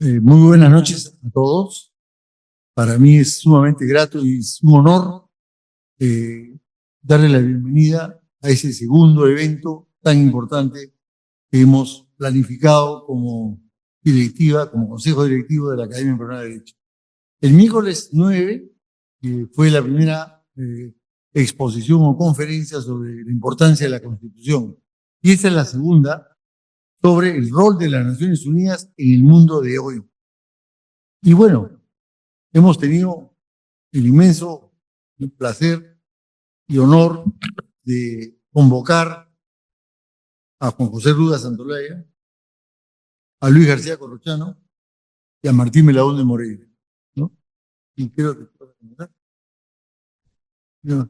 Muy buenas noches a todos. Para mí es sumamente grato y es un honor darle la bienvenida a ese segundo evento tan importante que hemos planificado como directiva, como Consejo Directivo de la Academia Peruana de Derecho. El miércoles 9 fue la primera exposición o conferencia sobre la importancia de la Constitución. Y esta es la segunda sobre el rol de las Naciones Unidas en el mundo de hoy. Y bueno, hemos tenido el inmenso placer y honor de convocar a Juan José Ruda Santolaya, a Luis García Corrochano y a Martín Melahún de Moreira, ¿no? Y creo que no.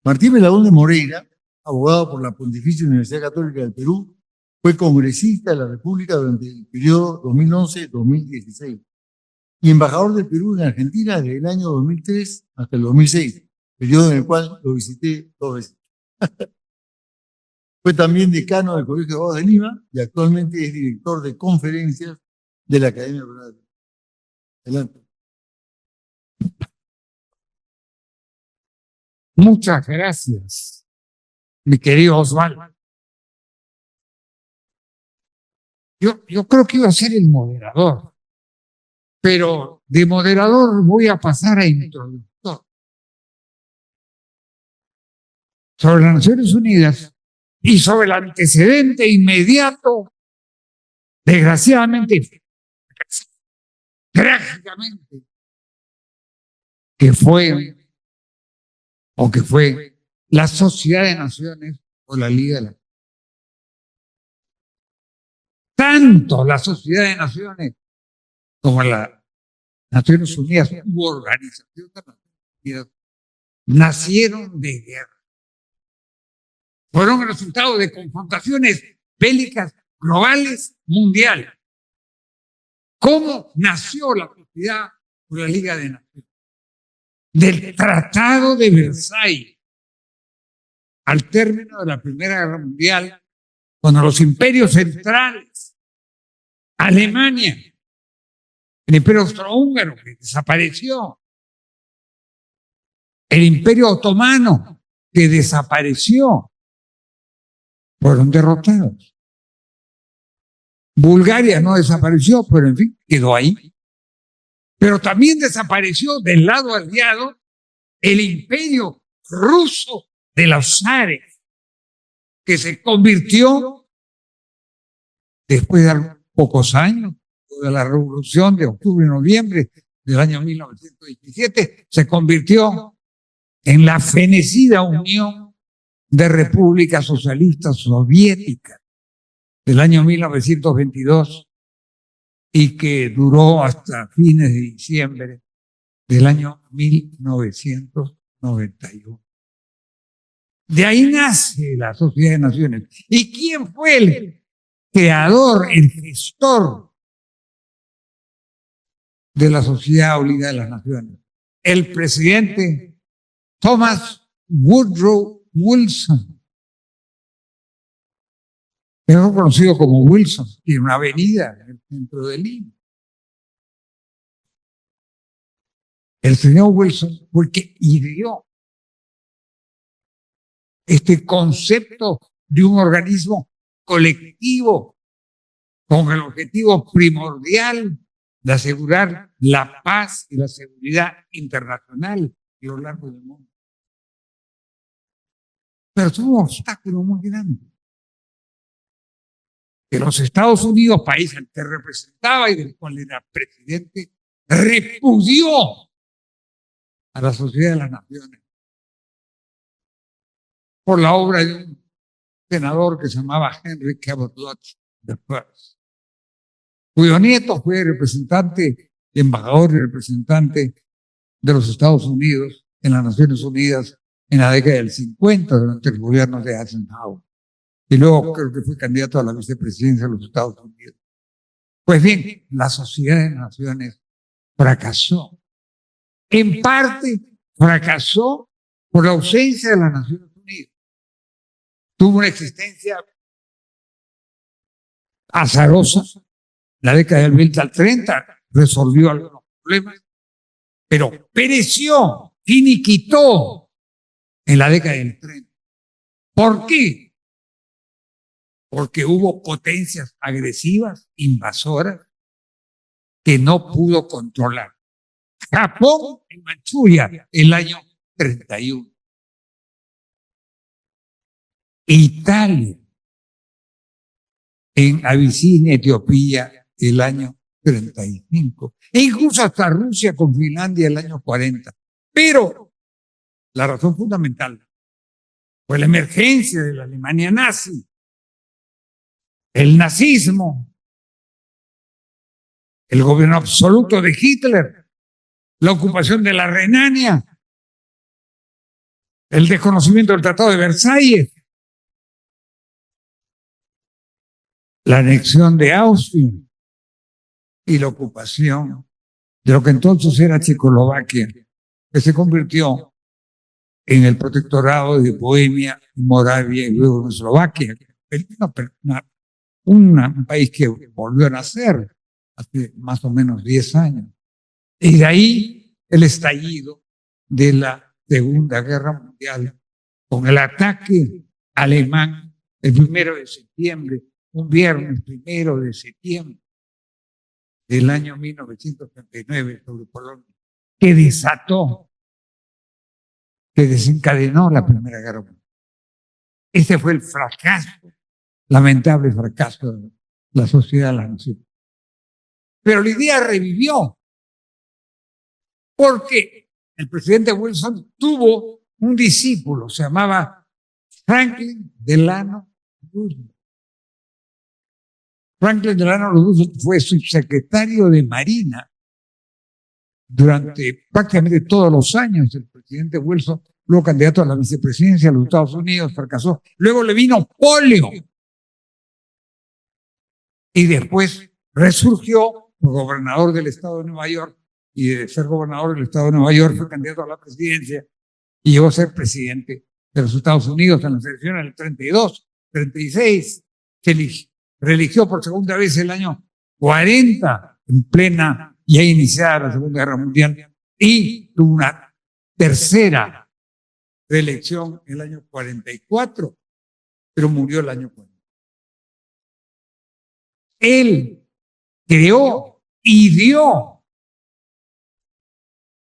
Martín Melahún de Moreira, abogado por la Pontificia Universidad Católica del Perú, fue congresista de la República durante el periodo 2011-2016 y embajador del Perú en Argentina desde el año 2003 hasta el 2006, periodo en el cual lo visité 2 veces. Fue también decano del Colegio de Abogados de Lima y actualmente es director de conferencias de la Academia Peruana. Adelante. Muchas gracias, mi querido Osvaldo. Yo creo que iba a ser el moderador, pero de moderador voy a pasar a introductor. Sobre las Naciones Unidas y sobre el antecedente inmediato, desgraciadamente, trágicamente, que fue la Sociedad de Naciones o la Liga de la... Tanto la Sociedad de Naciones como las Naciones Unidas u Organización de las Naciones Unidas nacieron de guerra. Fueron el resultado de confrontaciones bélicas globales mundiales. ¿Cómo nació la sociedad o la Liga de Naciones? Del Tratado de Versalles. Al término de la Primera Guerra Mundial, cuando los imperios centrales, Alemania, el Imperio Austrohúngaro, que desapareció, el Imperio Otomano, que desapareció, fueron derrotados. Bulgaria no desapareció, pero en fin, quedó ahí. Pero también desapareció del lado aliado el Imperio Ruso de los zares, que se convirtió, después de pocos años, de la Revolución de octubre y noviembre del año 1917, se convirtió en la fenecida Unión de Repúblicas Socialistas Soviéticas del año 1922 y que duró hasta fines de diciembre del año 1991. De ahí nace la Sociedad de Naciones. ¿Y quién fue el creador, el gestor de la Sociedad Unida de las Naciones? El presidente Thomas Woodrow Wilson, mejor conocido como Wilson, tiene una avenida en el centro de Lima. El señor Wilson fue el que ideó este concepto de un organismo colectivo con el objetivo primordial de asegurar la paz y la seguridad internacional a lo largo del mundo. Pero es un obstáculo muy grande. Que los Estados Unidos, país al que representaba y del cual era presidente, repudió a la Sociedad de las Naciones por la obra de un senador que se llamaba Henry Cabot Lodge I, cuyo nieto fue representante, embajador y representante de los Estados Unidos en las Naciones Unidas en la década del 50 durante el gobierno de Eisenhower. Y luego creo que fue candidato a la vicepresidencia de los Estados Unidos. Pues bien, la Sociedad de Naciones fracasó. En parte fracasó por la ausencia de las Naciones Unidas. Tuvo una existencia azarosa, la década del 20 al 30 resolvió algunos problemas, pero pereció, finiquitó en la década del 30. ¿Por qué? Porque hubo potencias agresivas, invasoras, que no pudo controlar. Japón en Manchuria el año 31. Italia en Abisinia, Etiopía, el año 35. E incluso hasta Rusia con Finlandia el año 40. Pero la razón fundamental fue la emergencia de la Alemania nazi, el nazismo, el gobierno absoluto de Hitler, la ocupación de la Renania, el desconocimiento del Tratado de Versalles, la anexión de Austria y la ocupación de lo que entonces era Checoslovaquia, que se convirtió en el protectorado de Bohemia, Moravia y luego Eslovaquia, un país que volvió a nacer hace más o menos 10 años. Y de ahí el estallido de la Segunda Guerra Mundial con el ataque alemán el 1 de septiembre, un viernes 1 de septiembre del año 1939 sobre Polonia, que desató, que desencadenó la Primera Guerra Mundial. Ese fue el fracaso, lamentable fracaso de la sociedad de la nación. Pero la idea revivió, porque el presidente Wilson tuvo un discípulo, se llamaba Franklin Delano Roosevelt. Franklin Delano Roosevelt fue subsecretario de Marina durante prácticamente todos los años del presidente Wilson, luego candidato a la vicepresidencia de los Estados Unidos, fracasó. Luego le vino polio. Y después resurgió como gobernador del estado de Nueva York, y de ser gobernador del estado de Nueva York fue candidato a la presidencia y llegó a ser presidente de los Estados Unidos en las elecciones del 32, 36. Se reeligió por segunda vez el año 40, en plena ya iniciada la Segunda Guerra Mundial, y tuvo una tercera reelección el año 44, pero murió el año 40. Él creó y dio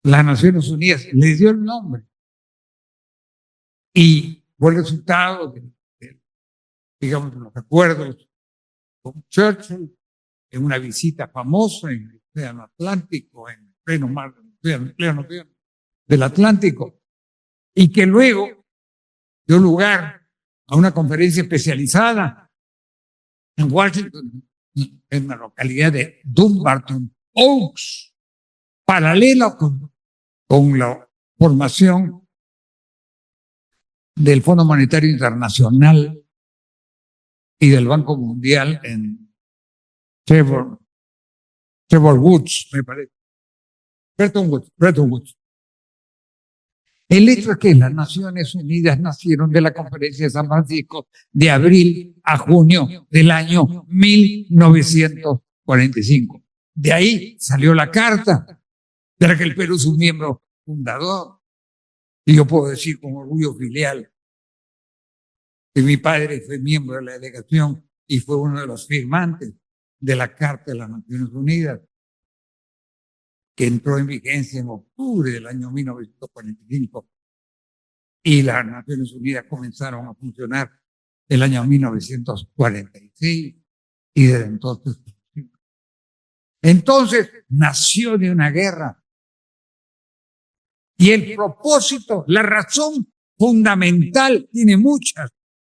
las Naciones Unidas, le dio el nombre. Y fue el resultado de digamos, los acuerdos con Churchill en una visita famosa en el Océano Atlántico, en el pleno mar del Atlántico, y que luego dio lugar a una conferencia especializada en Washington, en la localidad de Dumbarton Oaks, paralelo con la formación del Fondo Monetario Internacional y del Banco Mundial en Trevor Woods, me parece. Bretton Woods. El hecho es que las Naciones Unidas nacieron de la Conferencia de San Francisco de abril a junio del año 1945. De ahí salió la Carta, de la que el Perú es un miembro fundador. Y yo puedo decir con orgullo filial que mi padre fue miembro de la delegación y fue uno de los firmantes de la Carta de las Naciones Unidas, que entró en vigencia en octubre del año 1945, y las Naciones Unidas comenzaron a funcionar el año 1946, y desde entonces nació de una guerra. Y el propósito, la razón fundamental, tiene muchas,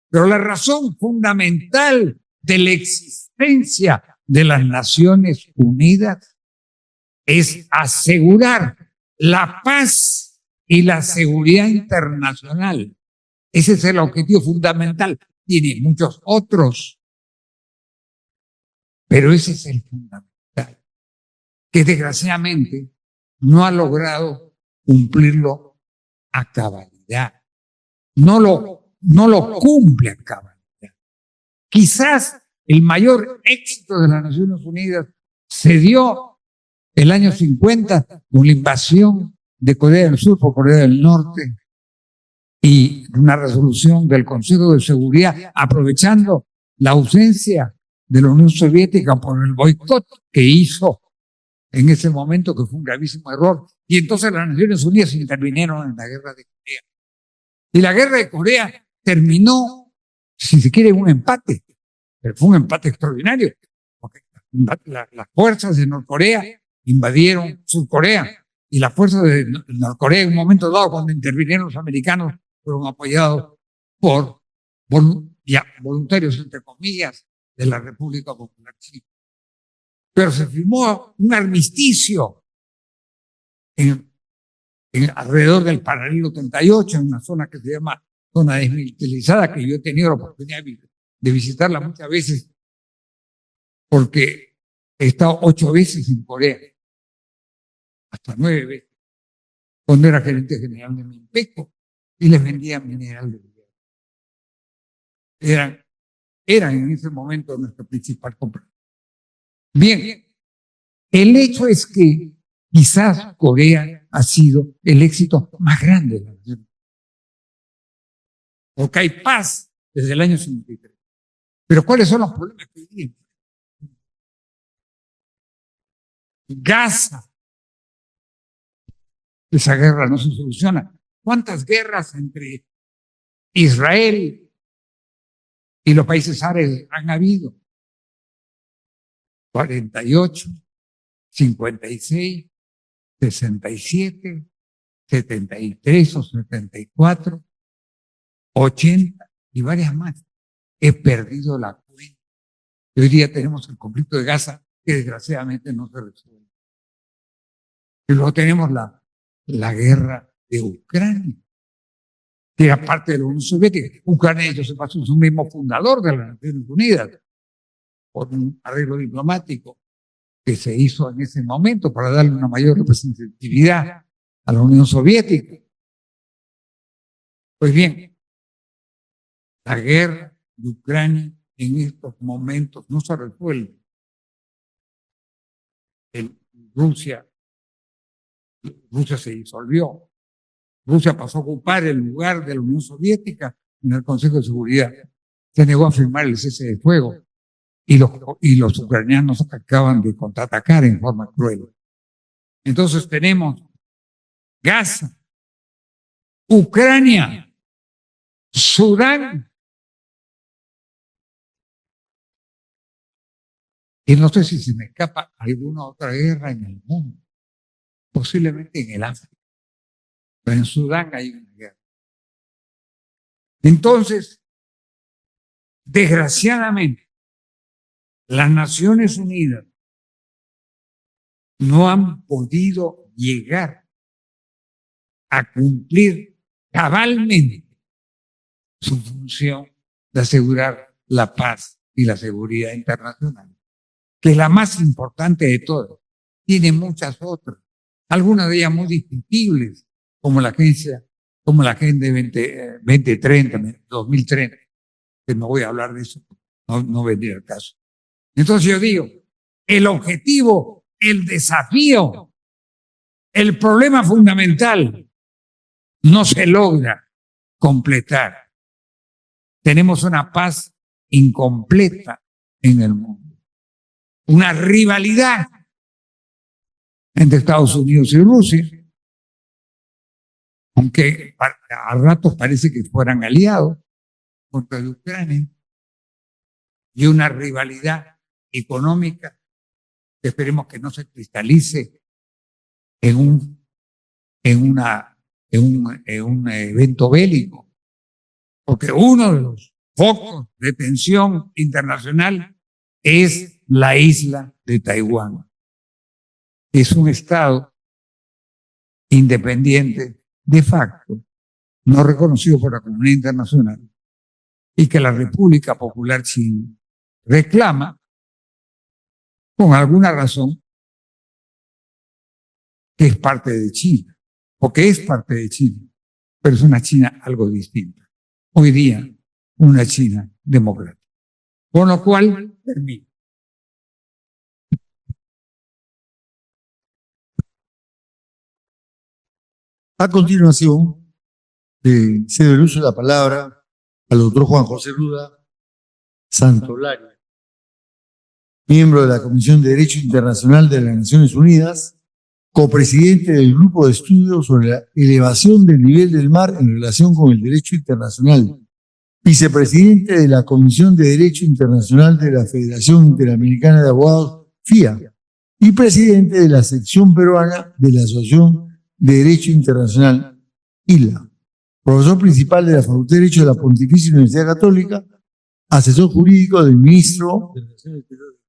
pero la razón fundamental de la existencia de las Naciones Unidas es asegurar la paz y la seguridad internacional. Ese es el objetivo fundamental. Tiene muchos otros, pero ese es el fundamental, que desgraciadamente no ha logrado cumplirlo a cabalidad. No lo cumple a cabalidad. Quizás el mayor éxito de las Naciones Unidas se dio el año 50 con la invasión de Corea del Sur por Corea del Norte y una resolución del Consejo de Seguridad aprovechando la ausencia de la Unión Soviética por el boicot que hizo en ese momento, que fue un gravísimo error. Y entonces las Naciones Unidas intervinieron en la guerra de Corea. Y la guerra de Corea terminó, si se quiere, en un empate. Pero fue un empate extraordinario. Porque las fuerzas de Norcorea invadieron Surcorea. Y las fuerzas de Norcorea, en un momento dado, cuando intervinieron los americanos, fueron apoyados por voluntarios, entre comillas, de la República Popular China. Pero se firmó un armisticio alrededor del paralelo 38, en una zona que se llama zona desmilitarizada, que yo he tenido la oportunidad de visitarla muchas veces, porque he estado 8 veces en Corea, hasta 9 veces, cuando era gerente general de Minpeco, y les vendía mineral de guerra. Eran en ese momento nuestra principal compra. Bien, el hecho es que quizás Corea ha sido el éxito más grande de la nación. Porque hay paz desde el año 53. Pero ¿cuáles son los problemas que viven? Gaza. Esa guerra no se soluciona. ¿Cuántas guerras entre Israel y los países árabes han habido? 48, 56, 67, 73 o 74, 80 y varias más. He perdido la cuenta. Hoy día tenemos el conflicto de Gaza, que desgraciadamente no se resuelve. Y luego tenemos la guerra de Ucrania, que era parte de la Unión Soviética. Ucrania, yo se pasó, es un mismo fundador de las Naciones Unidas, por un arreglo diplomático que se hizo en ese momento para darle una mayor representatividad a la Unión Soviética. Pues bien, la guerra de Ucrania en estos momentos no se resuelve. Rusia se disolvió. Rusia pasó a ocupar el lugar de la Unión Soviética en el Consejo de Seguridad. Se negó a firmar el cese de fuego. Y los ucranianos acaban de contraatacar en forma cruel. Entonces tenemos Gaza, Ucrania, Sudán, y no sé si se me escapa alguna otra guerra en el mundo, posiblemente en el África, pero en Sudán hay una guerra. Entonces, desgraciadamente, las Naciones Unidas no han podido llegar a cumplir cabalmente su función de asegurar la paz y la seguridad internacional, que es la más importante de todas. Tiene muchas otras, algunas de ellas muy discutibles, como la Agenda 2030, 2030, que no voy a hablar de eso, no vendría el caso. Entonces yo digo, el objetivo, el desafío, el problema fundamental no se logra completar. Tenemos una paz incompleta en el mundo, una rivalidad entre Estados Unidos y Rusia, aunque a ratos parece que fueran aliados contra Ucrania, y una rivalidad económica que esperemos que no se cristalice en un evento bélico, porque uno de los focos de tensión internacional es la isla de Taiwán. Es un estado independiente de facto, no reconocido por la comunidad internacional, y que la República Popular China reclama con alguna razón que es parte de China, porque es parte de China, pero es una China algo distinta. Hoy día, una China democrática. Con lo cual, termino. A continuación, cedo el uso de la palabra al doctor Juan José Ruda Santolari, miembro de la Comisión de Derecho Internacional de las Naciones Unidas, copresidente del Grupo de Estudios sobre la Elevación del Nivel del Mar en relación con el Derecho Internacional, vicepresidente de la Comisión de Derecho Internacional de la Federación Interamericana de Abogados, FIA, y presidente de la sección peruana de la Asociación de Derecho Internacional, ILA, profesor principal de la Facultad de Derecho de la Pontificia Universidad Católica, asesor jurídico del ministro de Relaciones Exteriores.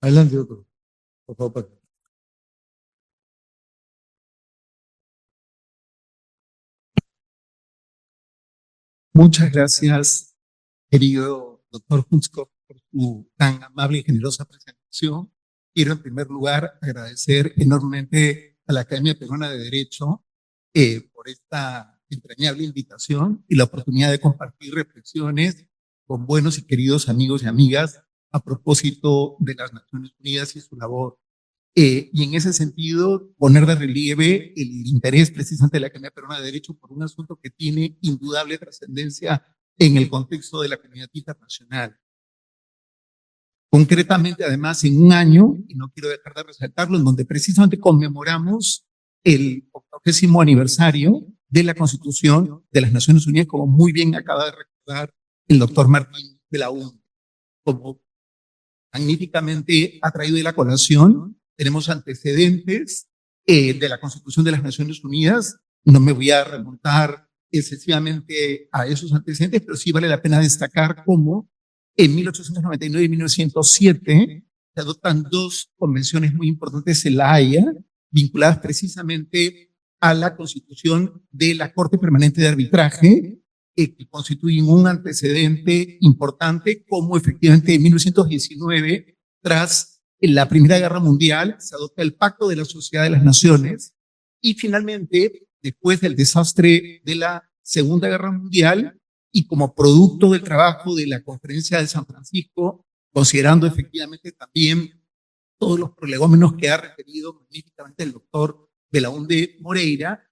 Adelante, doctor. Por favor. Muchas gracias, querido doctor Hunzkopf, por su tan amable y generosa presentación. Quiero, en primer lugar, agradecer enormemente a la Academia Peruana de Derecho por esta entrañable invitación y la oportunidad de compartir reflexiones con buenos y queridos amigos y amigas a propósito de las Naciones Unidas y su labor. Y en ese sentido, poner de relieve el interés precisamente de la Academia Peruana de Derecho por un asunto que tiene indudable trascendencia en el contexto de la comunidad internacional. Concretamente, además, en un año, y no quiero dejar de resaltarlo, en donde precisamente conmemoramos el 80º aniversario de la Constitución de las Naciones Unidas, como muy bien acaba de recordar el doctor Martín de la UNE, como magníficamente ha traído de la colación. Tenemos antecedentes de la Constitución de las Naciones Unidas. No me voy a remontar excesivamente a esos antecedentes, pero sí vale la pena destacar cómo en 1899 y 1907 se adoptan dos convenciones muy importantes en La Haya, vinculadas precisamente a la constitución de la Corte Permanente de Arbitraje, que constituyen un antecedente importante, como efectivamente en 1919, tras la Primera Guerra Mundial, se adopta el Pacto de la Sociedad de las Naciones, y finalmente, después del desastre de la Segunda Guerra Mundial, y como producto del trabajo de la Conferencia de San Francisco, considerando efectivamente también todos los prolegómenos que ha referido magníficamente el doctor Belaúnde Moreira,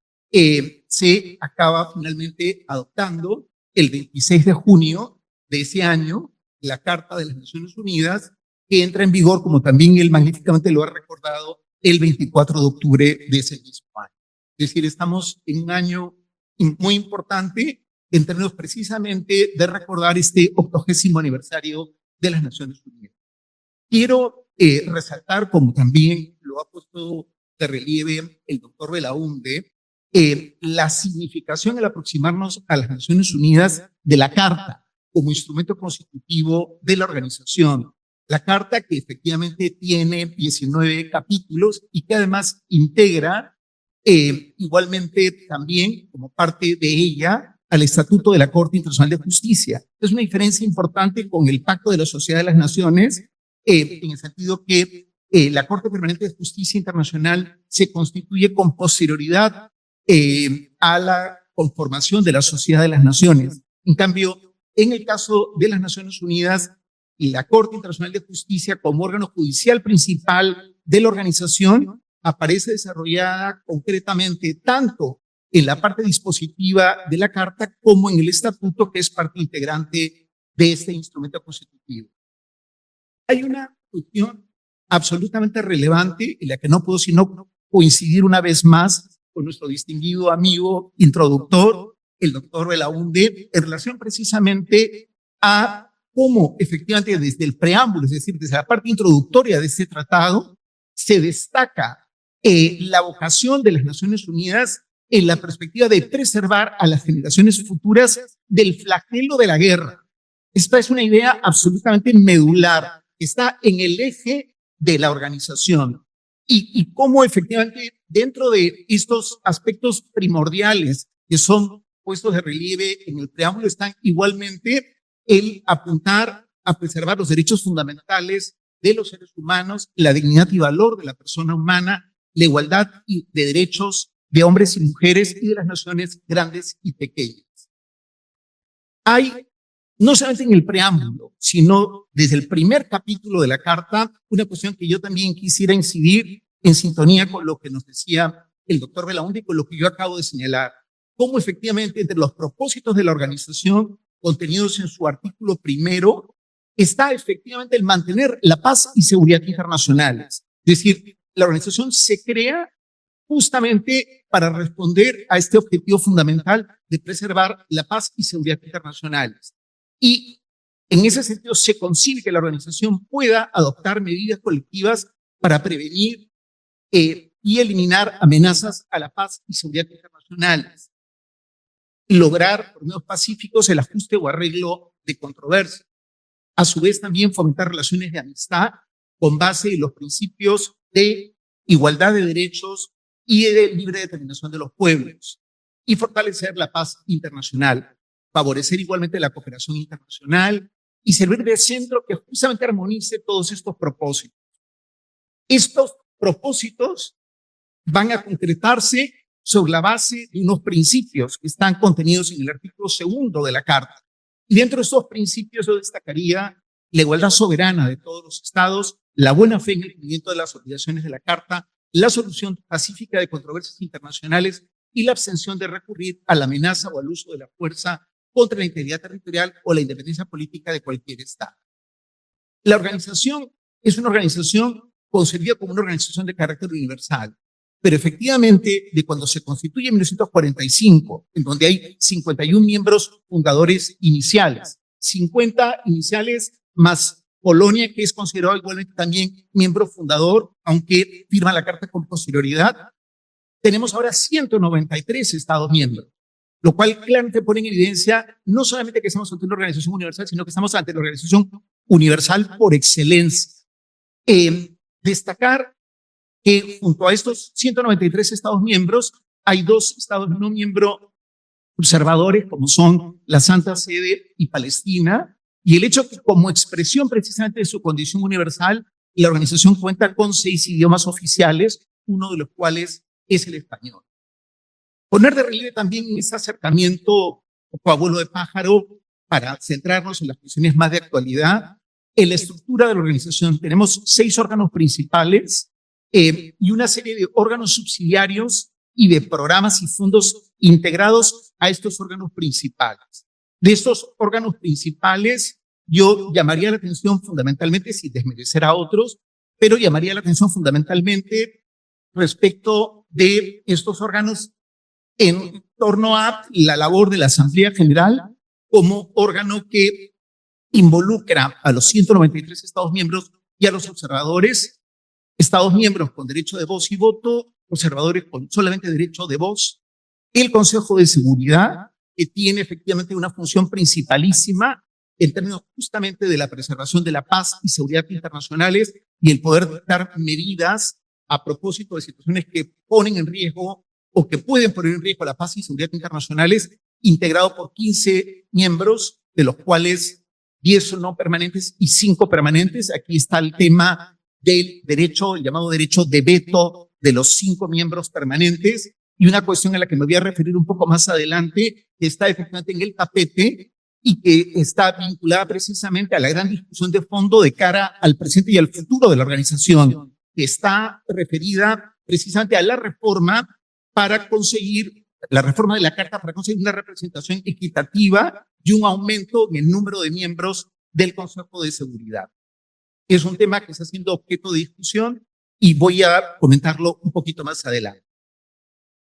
se acaba finalmente adoptando el 26 de junio de ese año la Carta de las Naciones Unidas, que entra en vigor, como también él magníficamente lo ha recordado, el 24 de octubre de ese mismo año. Es decir, estamos en un año muy importante en términos precisamente de recordar este 80º aniversario de las Naciones Unidas. Quiero resaltar, como también lo ha puesto de relieve el doctor Belaúnde, la significación al aproximarnos a las Naciones Unidas de la Carta como instrumento constitutivo de la organización. La Carta, que efectivamente tiene 19 capítulos y que además integra igualmente también como parte de ella al Estatuto de la Corte Internacional de Justicia. Es una diferencia importante con el Pacto de la Sociedad de las Naciones, en el sentido que la Corte Permanente de Justicia Internacional se constituye con posterioridad a la conformación de la Sociedad de las Naciones. En cambio, en el caso de las Naciones Unidas, la Corte Internacional de Justicia, como órgano judicial principal de la organización, aparece desarrollada concretamente tanto en la parte dispositiva de la Carta como en el Estatuto, que es parte integrante de este instrumento constitutivo. Hay una cuestión absolutamente relevante en la que no puedo sino coincidir una vez más con nuestro distinguido amigo introductor, el doctor Belaúnde, en relación precisamente a cómo efectivamente desde el preámbulo, es decir, desde la parte introductoria de este tratado, se destaca la vocación de las Naciones Unidas en la perspectiva de preservar a las generaciones futuras del flagelo de la guerra. Esta es una idea absolutamente medular, que está en el eje de la organización. Y cómo efectivamente dentro de estos aspectos primordiales que son puestos de relieve en el preámbulo están igualmente el apuntar a preservar los derechos fundamentales de los seres humanos, la dignidad y valor de la persona humana, la igualdad de derechos de hombres y mujeres y de las naciones grandes y pequeñas. Hay no solamente en el preámbulo, sino desde el primer capítulo de la Carta, una cuestión que yo también quisiera incidir en sintonía con lo que nos decía el doctor Belaunde y con lo que yo acabo de señalar, cómo efectivamente entre los propósitos de la organización contenidos en su artículo primero está efectivamente el mantener la paz y seguridad internacionales. Es decir, la organización se crea justamente para responder a este objetivo fundamental de preservar la paz y seguridad internacionales. Y en ese sentido se concibe que la organización pueda adoptar medidas colectivas para prevenir y eliminar amenazas a la paz y seguridad internacionales, lograr por medios pacíficos el ajuste o arreglo de controversias, a su vez también fomentar relaciones de amistad con base en los principios de igualdad de derechos y de libre determinación de los pueblos, y fortalecer la paz internacional, favorecer igualmente la cooperación internacional y servir de centro que justamente armonice todos estos propósitos. Estos propósitos van a concretarse sobre la base de unos principios que están contenidos en el artículo 2 de la Carta. Y dentro de esos principios yo destacaría la igualdad soberana de todos los estados, la buena fe en el cumplimiento de las obligaciones de la Carta, la solución pacífica de controversias internacionales y la abstención de recurrir a la amenaza o al uso de la fuerza contra la integridad territorial o la independencia política de cualquier estado. La organización es una organización concebida como una organización de carácter universal, pero efectivamente de cuando se constituye en 1945, en donde hay 51 miembros fundadores iniciales, 50 iniciales más Polonia, que es considerado igualmente también miembro fundador, aunque firma la Carta con posterioridad, tenemos ahora 193 Estados miembros, lo cual claramente pone en evidencia no solamente que estamos ante una organización universal, sino que estamos ante la organización universal por excelencia. Destacar que junto a estos 193 Estados miembros, hay 2 Estados no miembros observadores, como son la Santa Sede y Palestina, y el hecho que como expresión precisamente de su condición universal, la organización cuenta con 6 idiomas oficiales, uno de los cuales es el español. Poner de relieve también ese acercamiento o abuelo de pájaro para centrarnos en las cuestiones más de actualidad. En la estructura de la organización tenemos 6 órganos principales y una serie de órganos subsidiarios y de programas y fondos integrados a estos órganos principales. De estos órganos principales, yo llamaría la atención fundamentalmente, sin desmerecer a otros, pero llamaría la atención fundamentalmente respecto de estos órganos en torno a la labor de la Asamblea General como órgano que involucra a los 193 Estados miembros y a los observadores, Estados miembros con derecho de voz y voto, observadores con solamente derecho de voz, el Consejo de Seguridad, que tiene efectivamente una función principalísima en términos justamente de la preservación de la paz y seguridad internacionales y el poder dictar medidas a propósito de situaciones que ponen en riesgo o que pueden poner en riesgo la paz y seguridad internacionales, integrado por 15 miembros, de los cuales 10 son no permanentes y 5 permanentes. Aquí está el tema del derecho, el llamado derecho de veto de los 5 miembros permanentes, y una cuestión a la que me voy a referir un poco más adelante, que está efectivamente en el tapete y que está vinculada precisamente a la gran discusión de fondo de cara al presente y al futuro de la organización, que está referida precisamente a la reforma para conseguir, la reforma de la Carta para conseguir una representación equitativa y un aumento en el número de miembros del Consejo de Seguridad. Es un tema que está siendo objeto de discusión y voy a comentarlo un poquito más adelante.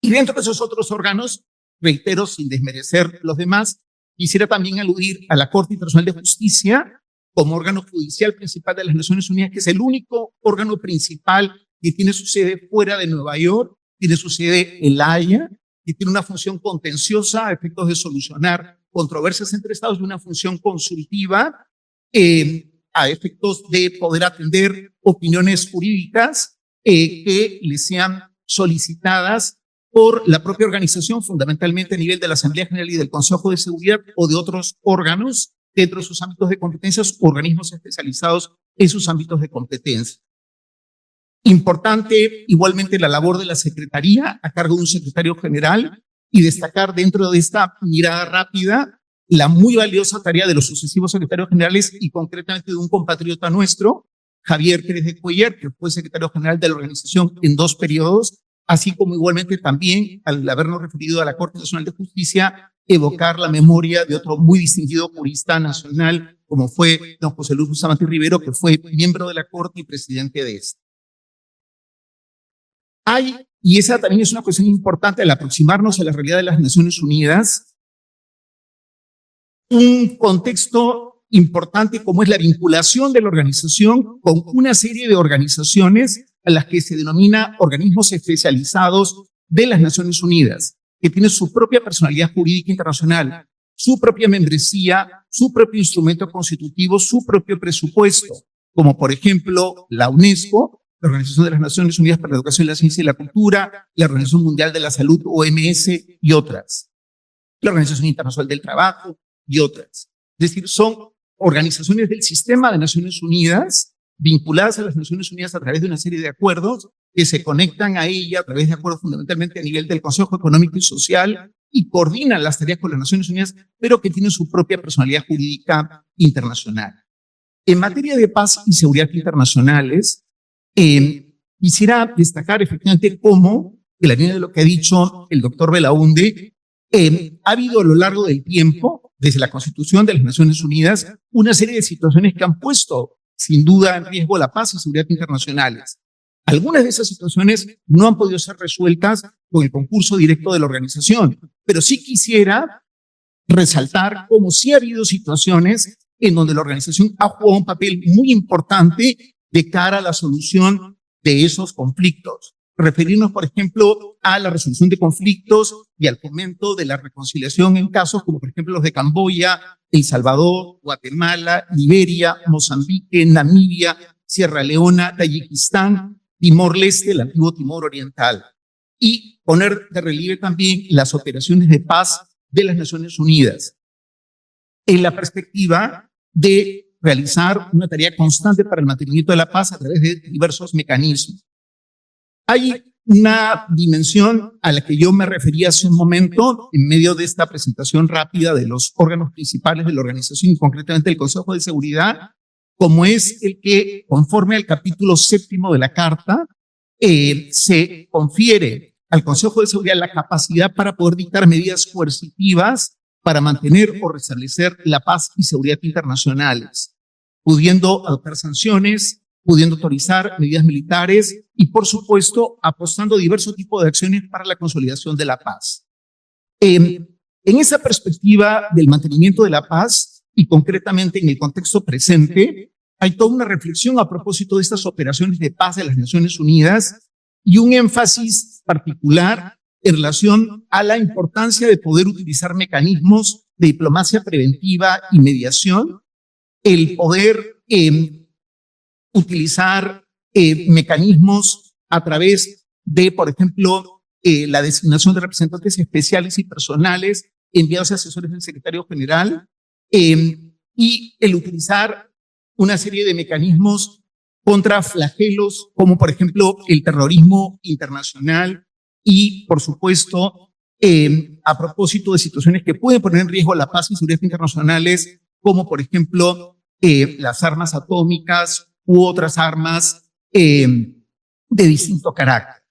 Y dentro de esos otros órganos, reitero, sin desmerecer los demás, quisiera también aludir a la Corte Internacional de Justicia como órgano judicial principal de las Naciones Unidas, que es el único órgano principal que tiene su sede fuera de Nueva York, tiene su sede en La Haya, y tiene una función contenciosa a efectos de solucionar controversias entre estados y una función consultiva a efectos de poder atender opiniones jurídicas que le sean solicitadas por la propia organización, fundamentalmente a nivel de la Asamblea General y del Consejo de Seguridad o de otros órganos dentro de sus ámbitos de competencias, organismos especializados en sus ámbitos de competencia. Importante igualmente la labor de la Secretaría a cargo de un secretario general, y destacar dentro de esta mirada rápida la muy valiosa tarea de los sucesivos secretarios generales y concretamente de un compatriota nuestro, Javier Pérez de Cuellar, que fue secretario general de la organización en 2 periodos, así como igualmente también, al habernos referido a la Corte Nacional de Justicia, evocar la memoria de otro muy distinguido jurista nacional, como fue don José Luis Bustamante Rivero, que fue miembro de la Corte y presidente de esta. Y esa también es una cuestión importante al aproximarnos a la realidad de las Naciones Unidas, un contexto importante como es la vinculación de la organización con una serie de organizaciones a las que se denomina organismos especializados de las Naciones Unidas, que tienen su propia personalidad jurídica internacional, su propia membresía, su propio instrumento constitutivo, su propio presupuesto, como por ejemplo la UNESCO, la Organización de las Naciones Unidas para la Educación, la Ciencia y la Cultura, la Organización Mundial de la Salud, OMS, y otras, la Organización Internacional del Trabajo y otras. Es decir, son organizaciones del sistema de Naciones Unidas vinculadas a las Naciones Unidas a través de una serie de acuerdos que se conectan a ella a través de acuerdos fundamentalmente a nivel del Consejo Económico y Social y coordinan las tareas con las Naciones Unidas, pero que tienen su propia personalidad jurídica internacional. En materia de paz y seguridad internacionales, quisiera destacar efectivamente cómo, en la línea de lo que ha dicho el doctor Belaunde, ha habido a lo largo del tiempo, desde la Constitución de las Naciones Unidas, una serie de situaciones que han puesto sin duda en riesgo la paz y seguridad internacionales. Algunas de esas situaciones no han podido ser resueltas con el concurso directo de la organización, pero sí quisiera resaltar cómo sí ha habido situaciones en donde la organización ha jugado un papel muy importante de cara a la solución de esos conflictos. Referirnos, por ejemplo, a la resolución de conflictos y al fomento de la reconciliación en casos como, por ejemplo, los de Camboya, El Salvador, Guatemala, Liberia, Mozambique, Namibia, Sierra Leona, Tayikistán, Timor-Leste, el antiguo Timor Oriental. Y poner de relieve también las operaciones de paz de las Naciones Unidas en la perspectiva de realizar una tarea constante para el mantenimiento de la paz a través de diversos mecanismos. Hay una dimensión a la que yo me refería hace un momento en medio de esta presentación rápida de los órganos principales de la organización, concretamente el Consejo de Seguridad, como es el que, conforme al capítulo 7º de la Carta, se confiere al Consejo de Seguridad la capacidad para poder dictar medidas coercitivas para mantener o restablecer la paz y seguridad internacionales, pudiendo adoptar sanciones, pudiendo autorizar medidas militares y, por supuesto, apostando a diversos tipos de acciones para la consolidación de la paz. En esa perspectiva del mantenimiento de la paz y concretamente en el contexto presente, hay toda una reflexión a propósito de estas operaciones de paz de las Naciones Unidas y un énfasis particular en relación a la importancia de poder utilizar mecanismos de diplomacia preventiva y mediación, el poder utilizar mecanismos a través de, por ejemplo, la designación de representantes especiales y personales enviados a asesores del secretario general y el utilizar una serie de mecanismos contra flagelos como, por ejemplo, el terrorismo internacional y, por supuesto, a propósito de situaciones que pueden poner en riesgo la paz y seguridad internacionales, como, por ejemplo, las armas atómicas u otras armas de distinto carácter.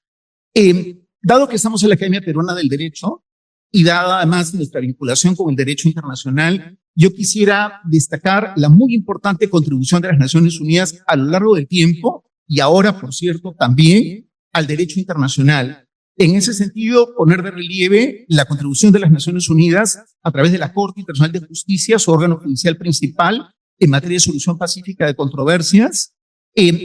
Dado que estamos en la Academia Peruana del Derecho y dada además nuestra vinculación con el derecho internacional, yo quisiera destacar la muy importante contribución de las Naciones Unidas a lo largo del tiempo y ahora, por cierto, también al derecho internacional. En ese sentido, poner de relieve la contribución de las Naciones Unidas a través de la Corte Internacional de Justicia, su órgano judicial principal en materia de solución pacífica de controversias,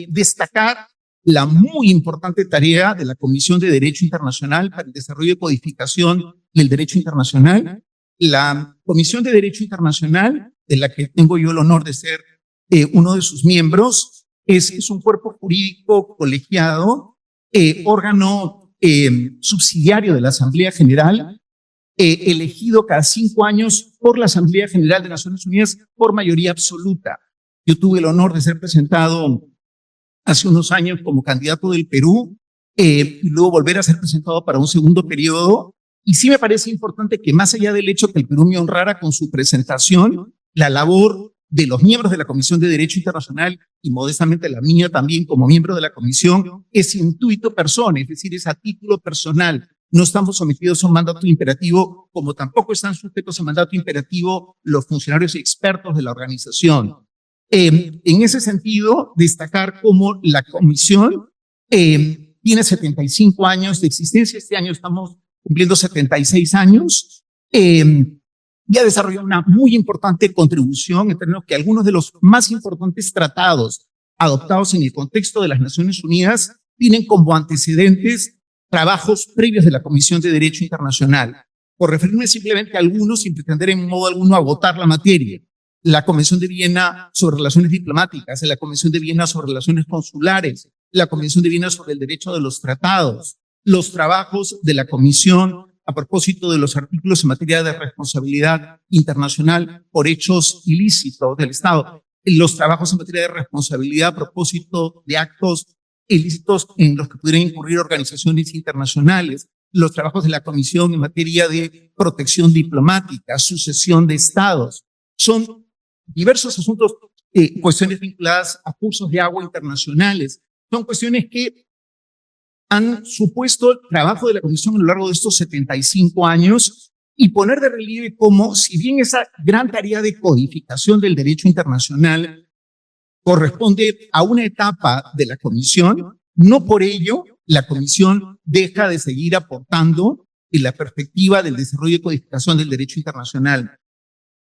destacar la muy importante tarea de la Comisión de Derecho Internacional para el Desarrollo y Codificación del Derecho Internacional. La Comisión de Derecho Internacional, de la que tengo yo el honor de ser uno de sus miembros, es un cuerpo jurídico colegiado, órgano subsidiario de la Asamblea General, elegido cada 5 años por la Asamblea General de Naciones Unidas por mayoría absoluta. Yo tuve el honor de ser presentado hace unos años como candidato del Perú y luego volver a ser presentado para un segundo periodo Y sí me parece importante que más allá del hecho que el Perú me honrara con su presentación, la labor de los miembros de la Comisión de Derecho Internacional y modestamente la mía también como miembro de la Comisión es intuito personae, es decir, es a título personal. No estamos sometidos a un mandato imperativo, como tampoco están sujetos a mandato imperativo los funcionarios y expertos de la organización. En ese sentido, destacar cómo la Comisión tiene 75 años de existencia. Este año estamos cumpliendo 76 años. Y ha desarrollado una muy importante contribución en términos que algunos de los más importantes tratados adoptados en el contexto de las Naciones Unidas tienen como antecedentes trabajos previos de la Comisión de Derecho Internacional. Por referirme simplemente a algunos, sin pretender en modo alguno agotar la materia: la Convención de Viena sobre Relaciones Diplomáticas, la Convención de Viena sobre Relaciones Consulares, la Convención de Viena sobre el Derecho de los Tratados, los trabajos de la Comisión a propósito de los artículos en materia de responsabilidad internacional por hechos ilícitos del Estado, los trabajos en materia de responsabilidad a propósito de actos ilícitos en los que pudieran incurrir organizaciones internacionales, los trabajos de la Comisión en materia de protección diplomática, sucesión de estados. Son diversos asuntos, cuestiones vinculadas a cursos de agua internacionales. Son cuestiones que han supuesto el trabajo de la Comisión a lo largo de estos 75 años y poner de relieve cómo, si bien esa gran tarea de codificación del derecho internacional corresponde a una etapa de la Comisión, no por ello la Comisión deja de seguir aportando en la perspectiva del desarrollo y codificación del derecho internacional.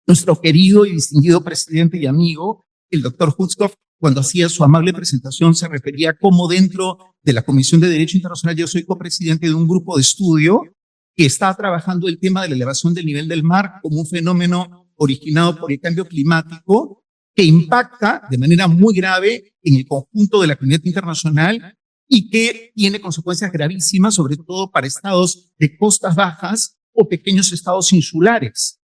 Nuestro querido y distinguido presidente y amigo, el doctor Hutskov, cuando hacía su amable presentación, se refería a cómo dentro de la Comisión de Derecho Internacional yo soy copresidente de un grupo de estudio que está trabajando el tema de la elevación del nivel del mar como un fenómeno originado por el cambio climático que impacta de manera muy grave en el conjunto de la comunidad internacional y que tiene consecuencias gravísimas, sobre todo para estados de costas bajas o pequeños estados insulares.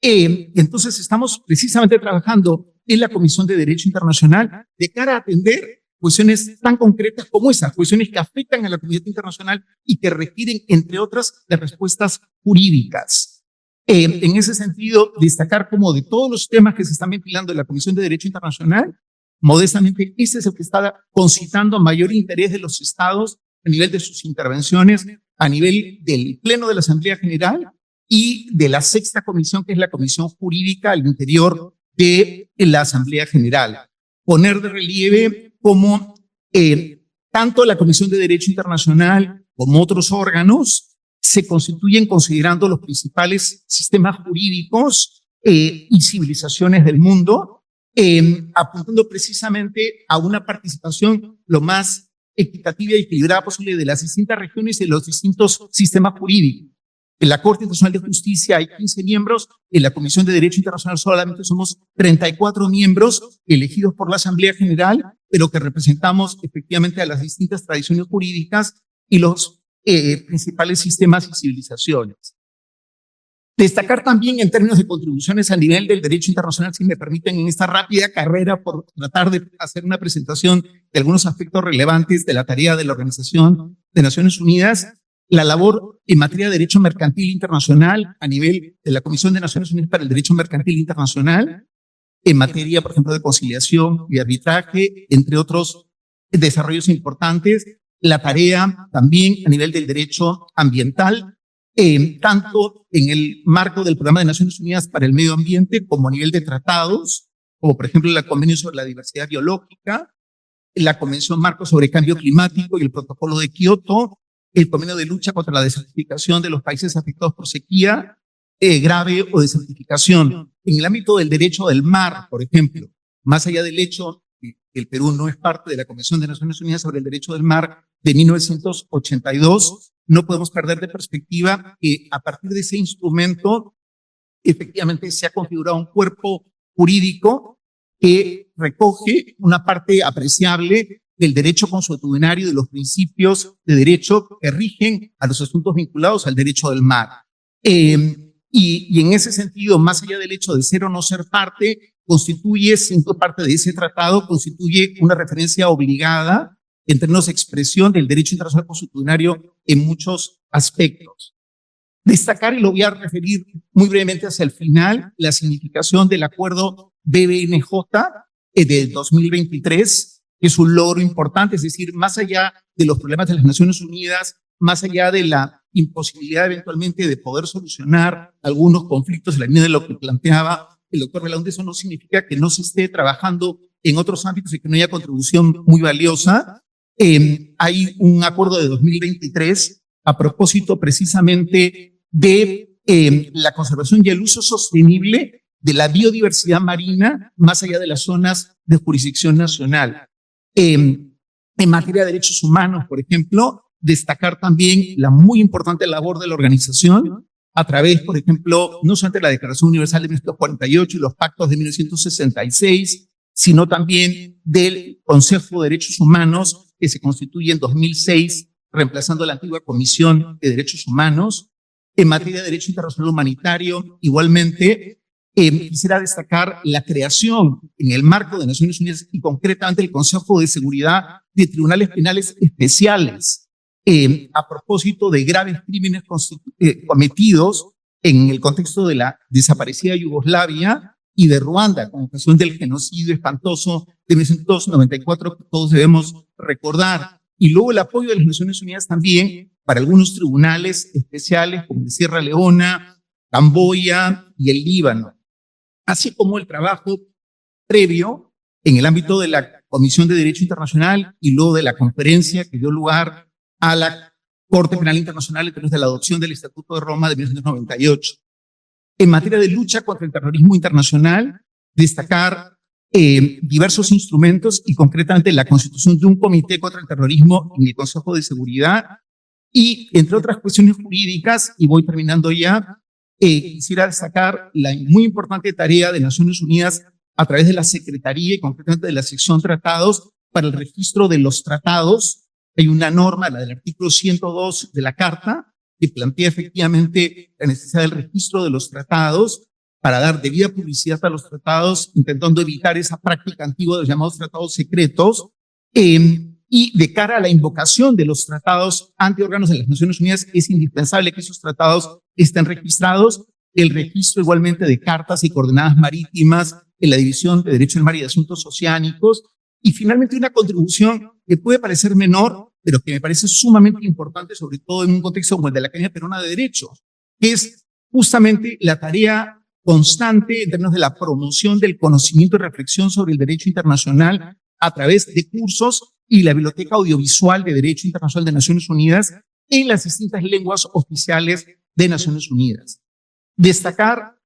Entonces estamos precisamente trabajando en la Comisión de Derecho Internacional de cara a atender cuestiones tan concretas como esas, cuestiones que afectan a la comunidad internacional y que requieren, entre otras, de respuestas jurídicas. En ese sentido, destacar como de todos los temas que se están ventilando en la Comisión de Derecho Internacional, modestamente, este es el que está concitando mayor interés de los estados a nivel de sus intervenciones, a nivel del Pleno de la Asamblea General y de la sexta comisión, que es la Comisión Jurídica al interior de la Asamblea General. Poner de relieve cómo tanto la Comisión de Derecho Internacional como otros órganos se constituyen considerando los principales sistemas jurídicos y civilizaciones del mundo, apuntando precisamente a una participación lo más equitativa y equilibrada posible de las distintas regiones y de los distintos sistemas jurídicos. En la Corte Internacional de Justicia hay 15 miembros, en la Comisión de Derecho Internacional solamente somos 34 miembros elegidos por la Asamblea General, pero que representamos efectivamente a las distintas tradiciones jurídicas y los principales sistemas y civilizaciones. Destacar también en términos de contribuciones a nivel del derecho internacional, si me permiten, en esta rápida carrera por tratar de hacer una presentación de algunos aspectos relevantes de la tarea de la Organización de Naciones Unidas, la labor en materia de derecho mercantil internacional a nivel de la Comisión de Naciones Unidas para el Derecho Mercantil Internacional, en materia, por ejemplo, de conciliación y arbitraje, entre otros desarrollos importantes, la tarea también a nivel del derecho ambiental, tanto en el marco del Programa de Naciones Unidas para el Medio Ambiente como a nivel de tratados, como por ejemplo la Convención sobre la Diversidad Biológica, la Convención Marco sobre Cambio Climático y el Protocolo de Kioto, el Convenio de Lucha contra la Desertificación de los países afectados por sequía grave o desertificación. En el ámbito del derecho del mar, por ejemplo, más allá del hecho que el Perú no es parte de la Convención de Naciones Unidas sobre el Derecho del Mar de 1982, no podemos perder de perspectiva que a partir de ese instrumento efectivamente se ha configurado un cuerpo jurídico que recoge una parte apreciable del derecho consuetudinario y de los principios de derecho que rigen a los asuntos vinculados al derecho del mar. Y en ese sentido, más allá del hecho de ser o no ser parte, constituye, siendo parte de ese tratado, constituye una referencia obligada en términos de expresión del derecho internacional consuetudinario en muchos aspectos. Destacar, y lo voy a referir muy brevemente hacia el final, la significación del acuerdo BBNJ del 2023, que es un logro importante, es decir, más allá de los problemas de las Naciones Unidas, más allá de la imposibilidad eventualmente de poder solucionar algunos conflictos en la línea de lo que planteaba el doctor Belaúnde, eso no significa que no se esté trabajando en otros ámbitos y que no haya contribución muy valiosa. Hay un acuerdo de 2023 a propósito precisamente de la conservación y el uso sostenible de la biodiversidad marina más allá de las zonas de jurisdicción nacional. En materia de derechos humanos, por ejemplo, destacar también la muy importante labor de la organización a través, por ejemplo, no solamente de la Declaración Universal de 1948 y los pactos de 1966, sino también del Consejo de Derechos Humanos que se constituye en 2006, reemplazando la antigua Comisión de Derechos Humanos. En materia de derecho internacional humanitario, igualmente, quisiera destacar la creación en el marco de Naciones Unidas y concretamente el Consejo de Seguridad de tribunales penales especiales a propósito de graves crímenes cometidos en el contexto de la desaparecida Yugoslavia y de Ruanda, con ocasión del genocidio espantoso de 1994 que todos debemos recordar. Y luego el apoyo de las Naciones Unidas también para algunos tribunales especiales como el de Sierra Leona, Camboya y el Líbano, así como el trabajo previo en el ámbito de la Comisión de Derecho Internacional y luego de la conferencia que dio lugar a la Corte Penal Internacional a través de la adopción del Estatuto de Roma de 1998. En materia de lucha contra el terrorismo internacional, destacar diversos instrumentos y concretamente la constitución de un comité contra el terrorismo en el Consejo de Seguridad y, entre otras cuestiones jurídicas, y voy terminando ya, quisiera destacar la muy importante tarea de Naciones Unidas a través de la Secretaría y concretamente de la sección Tratados para el registro de los tratados. Hay una norma, la del artículo 102 de la Carta, que plantea efectivamente la necesidad del registro de los tratados para dar debida publicidad a los tratados, intentando evitar esa práctica antigua de los llamados tratados secretos, y de cara a la invocación de los tratados ante órganos de las Naciones Unidas, es indispensable que esos tratados estén registrados. El registro igualmente de cartas y coordenadas marítimas en la División de Derecho del Mar y de Asuntos Oceánicos. Y finalmente una contribución que puede parecer menor, pero que me parece sumamente importante, sobre todo en un contexto como el de la Academia Peruana de Derecho, que es justamente la tarea constante en términos de la promoción del conocimiento y reflexión sobre el derecho internacional a través de cursos y la Biblioteca Audiovisual de Derecho Internacional de Naciones Unidas en las distintas lenguas oficiales de Naciones Unidas. Destacar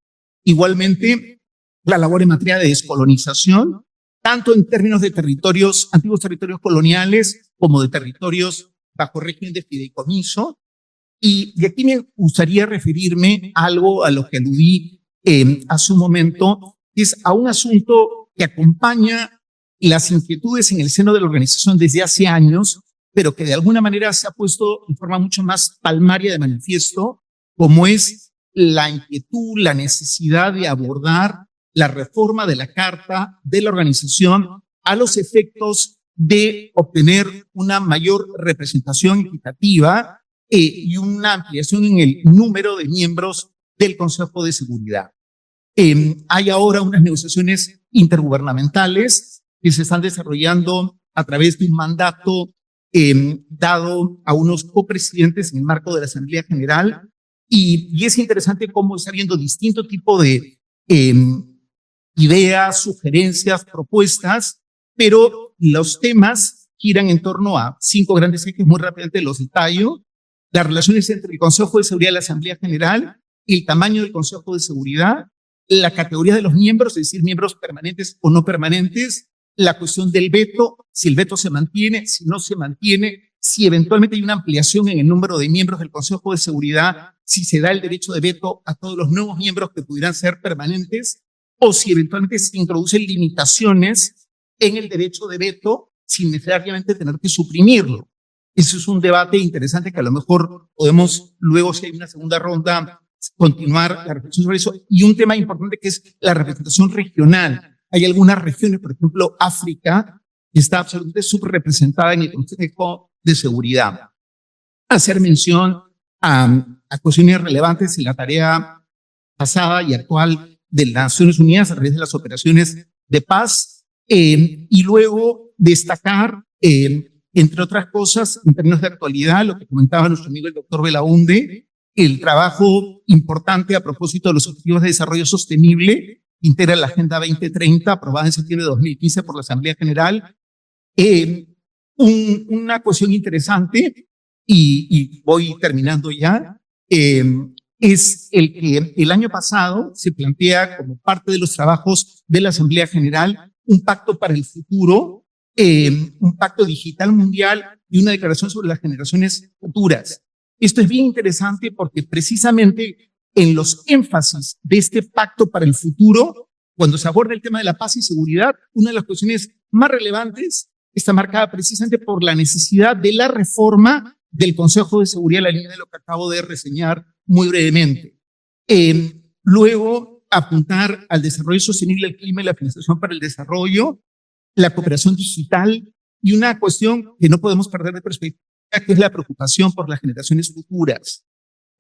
igualmente la labor en materia de descolonización, tanto en términos de territorios, antiguos territorios coloniales, como de territorios bajo régimen de fideicomiso. Y aquí me gustaría referirme a algo a lo que aludí hace un momento, que es a un asunto que acompaña las inquietudes en el seno de la organización desde hace años, pero que de alguna manera se ha puesto en forma mucho más palmaria de manifiesto, como es la inquietud, la necesidad de abordar la reforma de la Carta de la organización a los efectos de obtener una mayor representación equitativa y una ampliación en el número de miembros del Consejo de Seguridad. Hay ahora unas negociaciones intergubernamentales que se están desarrollando a través de un mandato dado a unos copresidentes en el marco de la Asamblea General y es interesante cómo está habiendo distinto tipo de ideas, sugerencias, propuestas, pero los temas giran en torno a 5 grandes ejes, muy rápidamente los detallo: las relaciones entre el Consejo de Seguridad y la Asamblea General, el tamaño del Consejo de Seguridad, la categoría de los miembros, es decir, miembros permanentes o no permanentes, la cuestión del veto, si el veto se mantiene, si no se mantiene, si eventualmente hay una ampliación en el número de miembros del Consejo de Seguridad, si se da el derecho de veto a todos los nuevos miembros que pudieran ser permanentes, o si eventualmente se introducen limitaciones en el derecho de veto sin necesariamente tener que suprimirlo. Eso es un debate interesante que a lo mejor podemos luego, si hay una segunda ronda, continuar la reflexión sobre eso. Y un tema importante que es la representación regional. Hay algunas regiones, por ejemplo, África, que está absolutamente subrepresentada en el Consejo de Seguridad. Hacer mención a a cuestiones relevantes en la tarea pasada y actual de las Naciones Unidas a través de las operaciones de paz, y luego destacar, entre otras cosas, en términos de actualidad, lo que comentaba nuestro amigo el doctor Belaunde, el trabajo importante a propósito de los Objetivos de Desarrollo Sostenible, integra la Agenda 2030, aprobada en septiembre de 2015 por la Asamblea General. Una cuestión interesante, y voy terminando ya, es el que el año pasado se plantea como parte de los trabajos de la Asamblea General un pacto para el futuro, un pacto digital mundial y una declaración sobre las generaciones futuras. Esto es bien interesante porque precisamente en los énfasis de este pacto para el futuro, cuando se aborda el tema de la paz y seguridad, una de las cuestiones más relevantes está marcada precisamente por la necesidad de la reforma del Consejo de Seguridad, la línea de lo que acabo de reseñar muy brevemente. Luego, apuntar al desarrollo sostenible del clima y la financiación para el desarrollo, la cooperación digital y una cuestión que no podemos perder de perspectiva, que es la preocupación por las generaciones futuras.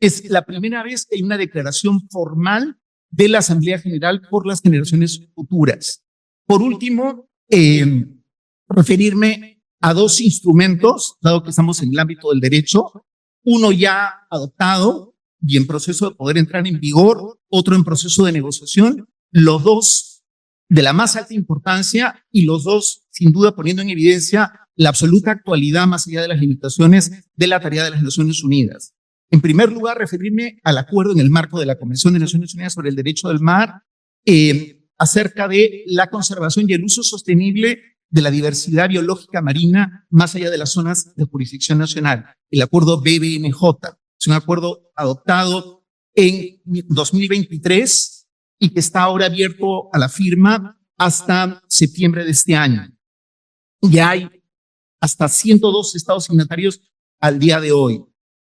Es la primera vez que hay una declaración formal de la Asamblea General por las generaciones futuras. Por último, referirme a dos instrumentos, dado que estamos en el ámbito del derecho, uno ya adoptado y en proceso de poder entrar en vigor, otro en proceso de negociación, los dos de la más alta importancia y los dos, sin duda, poniendo en evidencia la absoluta actualidad más allá de las limitaciones de la tarea de las Naciones Unidas. En primer lugar, referirme al acuerdo en el marco de la Convención de Naciones Unidas sobre el Derecho del Mar, acerca de la conservación y el uso sostenible de la diversidad biológica marina más allá de las zonas de jurisdicción nacional, el acuerdo BBNJ. Es un acuerdo adoptado en 2023 y que está ahora abierto a la firma hasta septiembre de este año. Ya hay hasta 102 estados signatarios al día de hoy.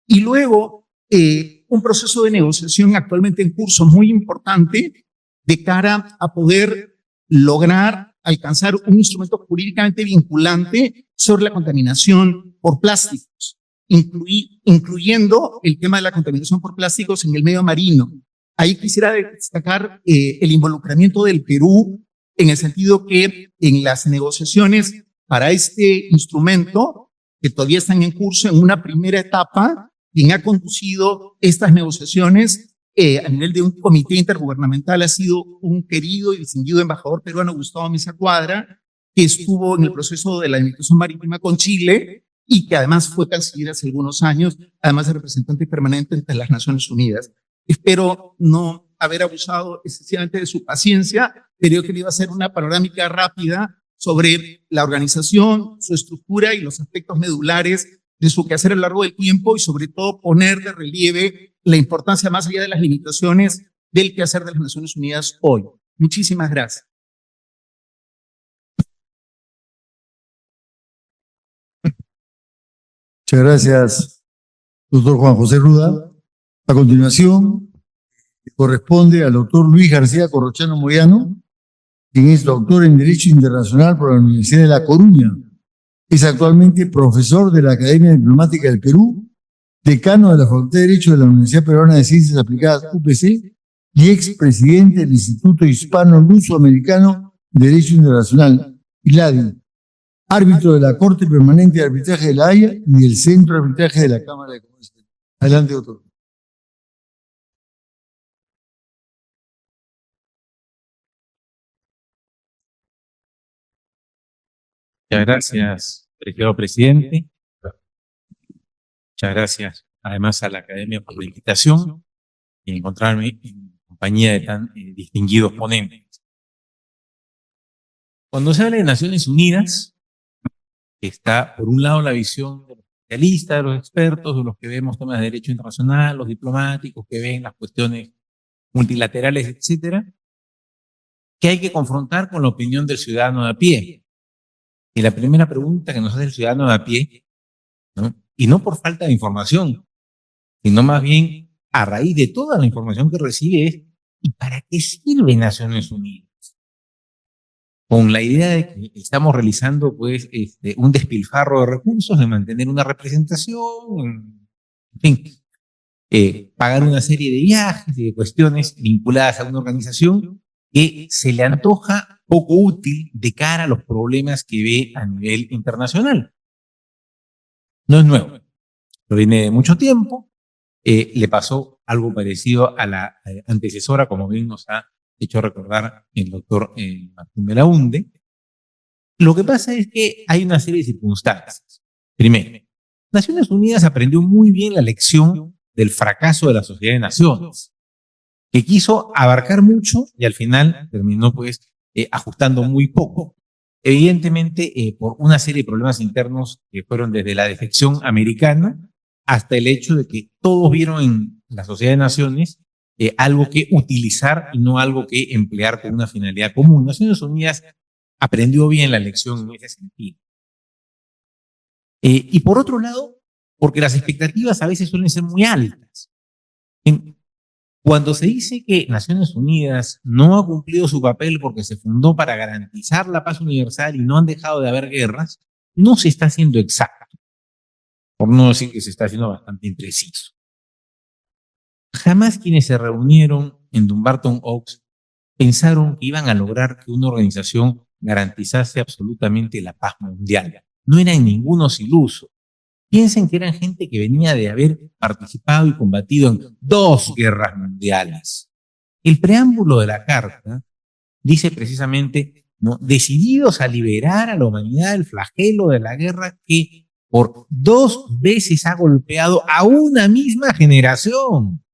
Y luego, un proceso de negociación actualmente en curso muy importante de cara a poder lograr alcanzar un instrumento jurídicamente vinculante sobre la contaminación por plásticos, incluyendo el tema de la contaminación por plásticos en el medio marino. Ahí quisiera destacar el involucramiento del Perú en el sentido que en las negociaciones para este instrumento, que todavía están en curso en una primera etapa, quien ha conducido estas negociaciones a nivel de un comité intergubernamental ha sido un querido y distinguido embajador peruano, Gustavo Mesa Cuadra, que estuvo en el proceso de la limitación marítima con Chile y que además fue canciller hace algunos años, además de representante permanente ante las Naciones Unidas. Espero no haber abusado excesivamente de su paciencia, pero yo quería hacer una panorámica rápida sobre la organización, su estructura y los aspectos medulares de su quehacer a lo largo del tiempo y sobre todo poner de relieve la importancia más allá de las limitaciones del quehacer de las Naciones Unidas hoy. Muchísimas gracias. Muchas gracias, doctor Juan José Ruda. A continuación, corresponde al doctor Luis García Corrochano Moyano, quien es doctor en Derecho Internacional por la Universidad de La Coruña. Es actualmente profesor de la Academia Diplomática del Perú, decano de la Facultad de Derecho de la Universidad Peruana de Ciencias Aplicadas, UPC, y expresidente del Instituto Hispano-Luso-Americano de Derecho Internacional, ILADI, árbitro de la Corte Permanente de Arbitraje de la Haya y del Centro de Arbitraje de la Cámara de Comercio. Adelante, doctor. Muchas gracias, señor presidente. Muchas gracias, además, a la Academia por la invitación y encontrarme en compañía de tan distinguidos ponentes. Cuando se habla de Naciones Unidas, está, por un lado, la visión de los especialistas, de los expertos, de los que vemos temas de derecho internacional, los diplomáticos que ven las cuestiones multilaterales, etcétera, que hay que confrontar con la opinión del ciudadano de a pie. Y la primera pregunta que nos hace el ciudadano de a pie, ¿no? Y no por falta de información, sino más bien a raíz de toda la información que recibe es, ¿y para qué sirve Naciones Unidas? Con la idea de que estamos realizando pues un despilfarro de recursos, de mantener una representación, en fin. pagar una serie de viajes y de cuestiones vinculadas a una organización que se le antoja poco útil de cara a los problemas que ve a nivel internacional. No es nuevo, lo viene de mucho tiempo. Le pasó algo parecido a la antecesora, como bien nos ha hecho recordar el doctor Martín Belaunde. Lo que pasa es que hay una serie de circunstancias. Primero, Naciones Unidas aprendió muy bien la lección del fracaso de la Sociedad de Naciones, que quiso abarcar mucho y al final terminó pues ajustando muy poco. Evidentemente por una serie de problemas internos que fueron desde la defección americana hasta el hecho de que todos vieron en la Sociedad de Naciones algo que utilizar y no algo que emplear con una finalidad común. Naciones Unidas aprendió bien la lección en ese sentido. Y por otro lado, porque las expectativas a veces suelen ser muy altas. Cuando se dice que Naciones Unidas no ha cumplido su papel porque se fundó para garantizar la paz universal y no han dejado de haber guerras, no se está haciendo exacto, por no decir que se está haciendo bastante impreciso. Jamás quienes se reunieron en Dumbarton Oaks pensaron que iban a lograr que una organización garantizase absolutamente la paz mundial. No eran ningunos ilusos. Piensen que eran gente que venía de haber participado y combatido en 2 guerras mundiales. El preámbulo de la carta dice precisamente, ¿no?, decididos a liberar a la humanidad del flagelo de la guerra que por 2 veces ha golpeado a una misma generación.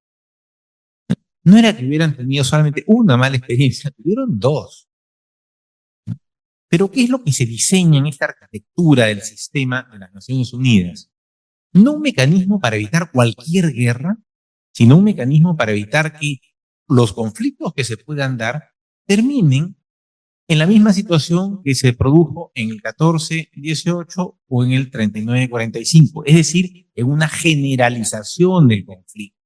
No era que hubieran tenido solamente una mala experiencia, tuvieron 2. Pero ¿qué es lo que se diseña en esta arquitectura del sistema de las Naciones Unidas? No un mecanismo para evitar cualquier guerra, sino un mecanismo para evitar que los conflictos que se puedan dar terminen en la misma situación que se produjo en el 14-18 o en el 39-45, es decir, en una generalización del conflicto.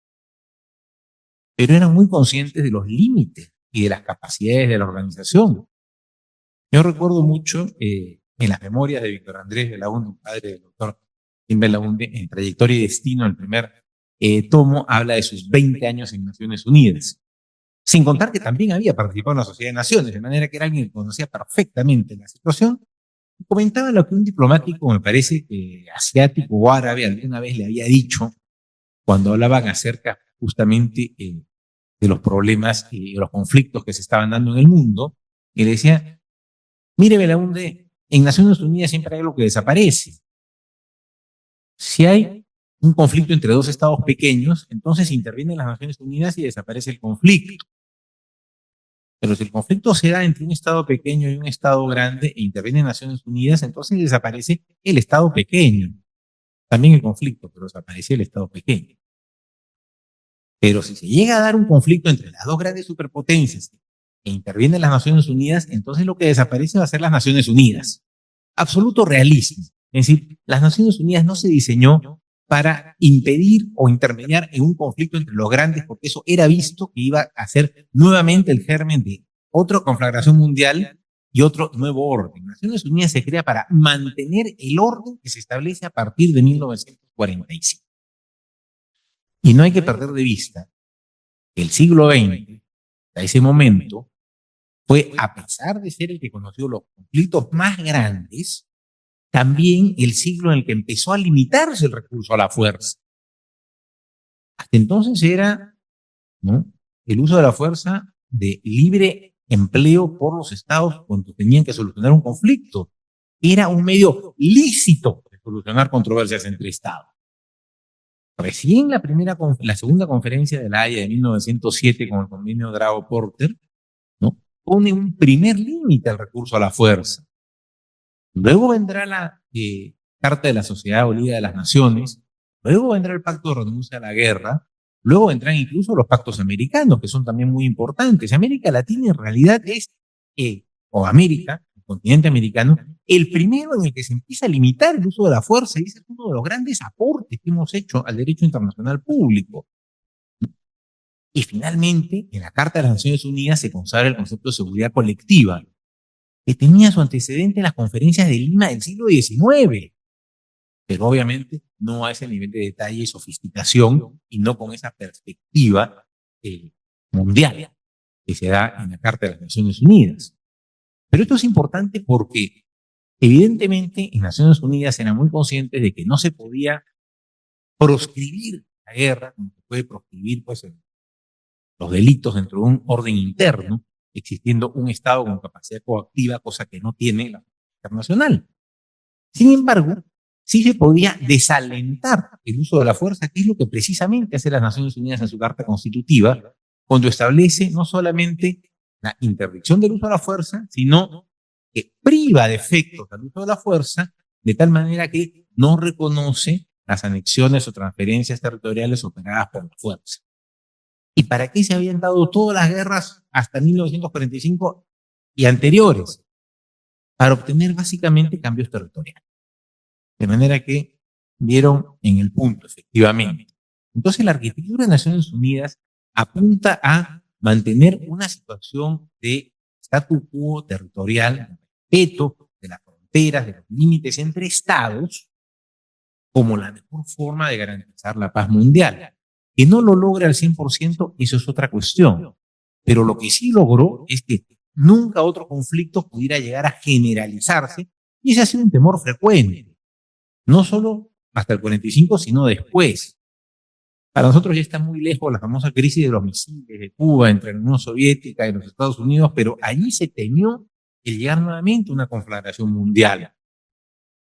Pero eran muy conscientes de los límites y de las capacidades de la organización. Yo recuerdo mucho en las memorias de Víctor Andrés Belaunde, un padre del doctor Martín Belaunde, en Trayectoria y Destino, el primer tomo, habla de sus 20 años en Naciones Unidas. Sin contar que también había participado en la Sociedad de Naciones, de manera que era alguien que conocía perfectamente la situación. Y comentaba lo que un diplomático, me parece, asiático o árabe, alguna vez le había dicho cuando hablaban acerca justamente de los problemas y los conflictos que se estaban dando en el mundo, y le decía, mire Belaunde, en Naciones Unidas siempre hay algo que desaparece. Si hay un conflicto entre 2 estados pequeños, entonces intervienen las Naciones Unidas y desaparece el conflicto. Pero si el conflicto se da entre un estado pequeño y un estado grande e intervienen Naciones Unidas, entonces desaparece el estado pequeño. También el conflicto, pero desaparece el estado pequeño. Pero si se llega a dar un conflicto entre las 2 grandes superpotencias e intervienen las Naciones Unidas, entonces lo que desaparece va a ser las Naciones Unidas. Absoluto realismo. Es decir, las Naciones Unidas no se diseñó para impedir o intermediar en un conflicto entre los grandes, porque eso era visto que iba a ser nuevamente el germen de otra conflagración mundial y otro nuevo orden. Naciones Unidas se crea para mantener el orden que se establece a partir de 1945. Y no hay que perder de vista que el siglo XX, a ese momento, fue, a pesar de ser el que conoció los conflictos más grandes, también el siglo en el que empezó a limitarse el recurso a la fuerza. Hasta entonces era, ¿no?, el uso de la fuerza de libre empleo por los estados cuando tenían que solucionar un conflicto. Era un medio lícito de solucionar controversias entre estados. Recién la segunda conferencia de La Haya de 1907 con el convenio Drago-Porter, ¿no?, pone un primer límite al recurso a la fuerza. Luego vendrá la Carta de la Sociedad Unida de las Naciones, luego vendrá el Pacto de Renuncia a la Guerra, luego vendrán incluso los pactos americanos, que son también muy importantes. América Latina en realidad es, o América, el continente americano, el primero en el que se empieza a limitar el uso de la fuerza, y ese es uno de los grandes aportes que hemos hecho al derecho internacional público. Y finalmente, en la Carta de las Naciones Unidas se consagra el concepto de seguridad colectiva, que tenía su antecedente en las conferencias de Lima del siglo XIX. pero obviamente no a ese nivel de detalle y sofisticación y no con esa perspectiva mundial que se da en la Carta de las Naciones Unidas. Pero esto es importante porque evidentemente en Naciones Unidas eran muy conscientes de que no se podía proscribir la guerra, como se puede proscribir pues, los delitos dentro de un orden interno, existiendo un Estado con capacidad coactiva, cosa que no tiene la internacional. Sin embargo, sí se podía desalentar el uso de la fuerza, que es lo que precisamente hace las Naciones Unidas en su Carta Constitutiva, cuando establece no solamente la interdicción del uso de la fuerza, sino que priva de efectos al uso de la fuerza, de tal manera que no reconoce las anexiones o transferencias territoriales operadas por la fuerza. ¿Y para qué se habían dado todas las guerras hasta 1945 y anteriores? Para obtener básicamente cambios territoriales. De manera que dieron en el punto, efectivamente. Entonces la arquitectura de Naciones Unidas apunta a mantener una situación de statu quo territorial, respeto de las fronteras, de los límites entre estados, como la mejor forma de garantizar la paz mundial. Que no lo logre al 100%, eso es otra cuestión. Pero lo que sí logró es que nunca otro conflicto pudiera llegar a generalizarse, y ese ha sido un temor frecuente. No solo hasta el 45, sino después. Para nosotros ya está muy lejos la famosa crisis de los misiles de Cuba entre la Unión Soviética y los Estados Unidos, pero allí se temió el llegar nuevamente a una conflagración mundial.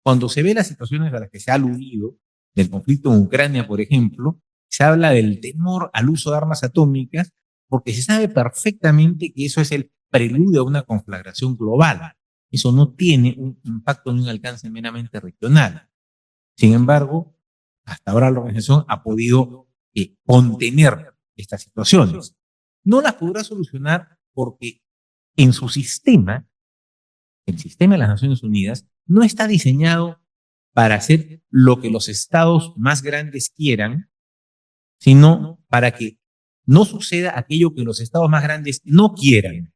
Cuando se ve las situaciones a las que se ha aludido, del conflicto en Ucrania, por ejemplo, se habla del temor al uso de armas atómicas, porque se sabe perfectamente que eso es el preludio a una conflagración global. Eso no tiene un impacto ni un alcance meramente regional. Sin embargo, hasta ahora la organización ha podido contener estas situaciones. No las podrá solucionar porque en su sistema, el sistema de las Naciones Unidas, no está diseñado para hacer lo que los estados más grandes quieran, sino para que no suceda aquello que los estados más grandes no quieran.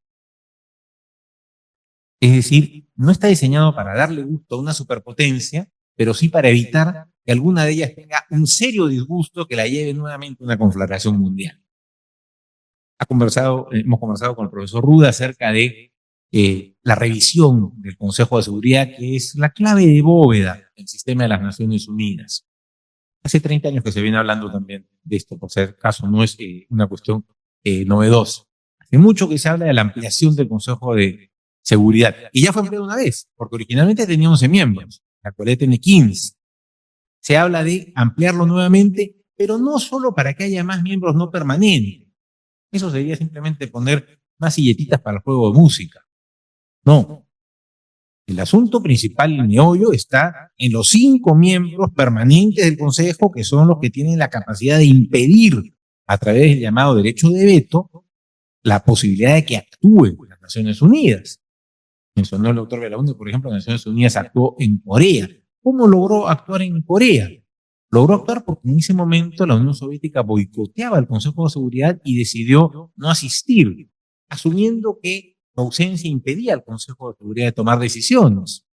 Es decir, no está diseñado para darle gusto a una superpotencia, pero sí para evitar que alguna de ellas tenga un serio disgusto que la lleve nuevamente a una conflagración mundial. Hemos conversado con el profesor Ruda acerca de la revisión del Consejo de Seguridad, que es la clave de bóveda del sistema de las Naciones Unidas. Hace 30 años que se viene hablando también de esto, por ser caso, no es una cuestión novedosa. Hace mucho que se habla de la ampliación del Consejo de Seguridad, y ya fue ampliado una vez, porque originalmente tenía 11 miembros, la actualidad tiene 15. Se habla de ampliarlo nuevamente, pero no solo para que haya más miembros no permanentes. Eso sería simplemente poner más silletitas para el juego de música. No. El asunto principal, el meollo, está en los 5 miembros permanentes del Consejo, que son los que tienen la capacidad de impedir, a través del llamado derecho de veto, la posibilidad de que actúen las Naciones Unidas. Mencionó el doctor Belaunde, por ejemplo, las Naciones Unidas actuó en Corea. ¿Cómo logró actuar en Corea? Logró actuar porque en ese momento la Unión Soviética boicoteaba el Consejo de Seguridad y decidió no asistir, asumiendo que su ausencia impedía al Consejo de Seguridad de tomar decisiones.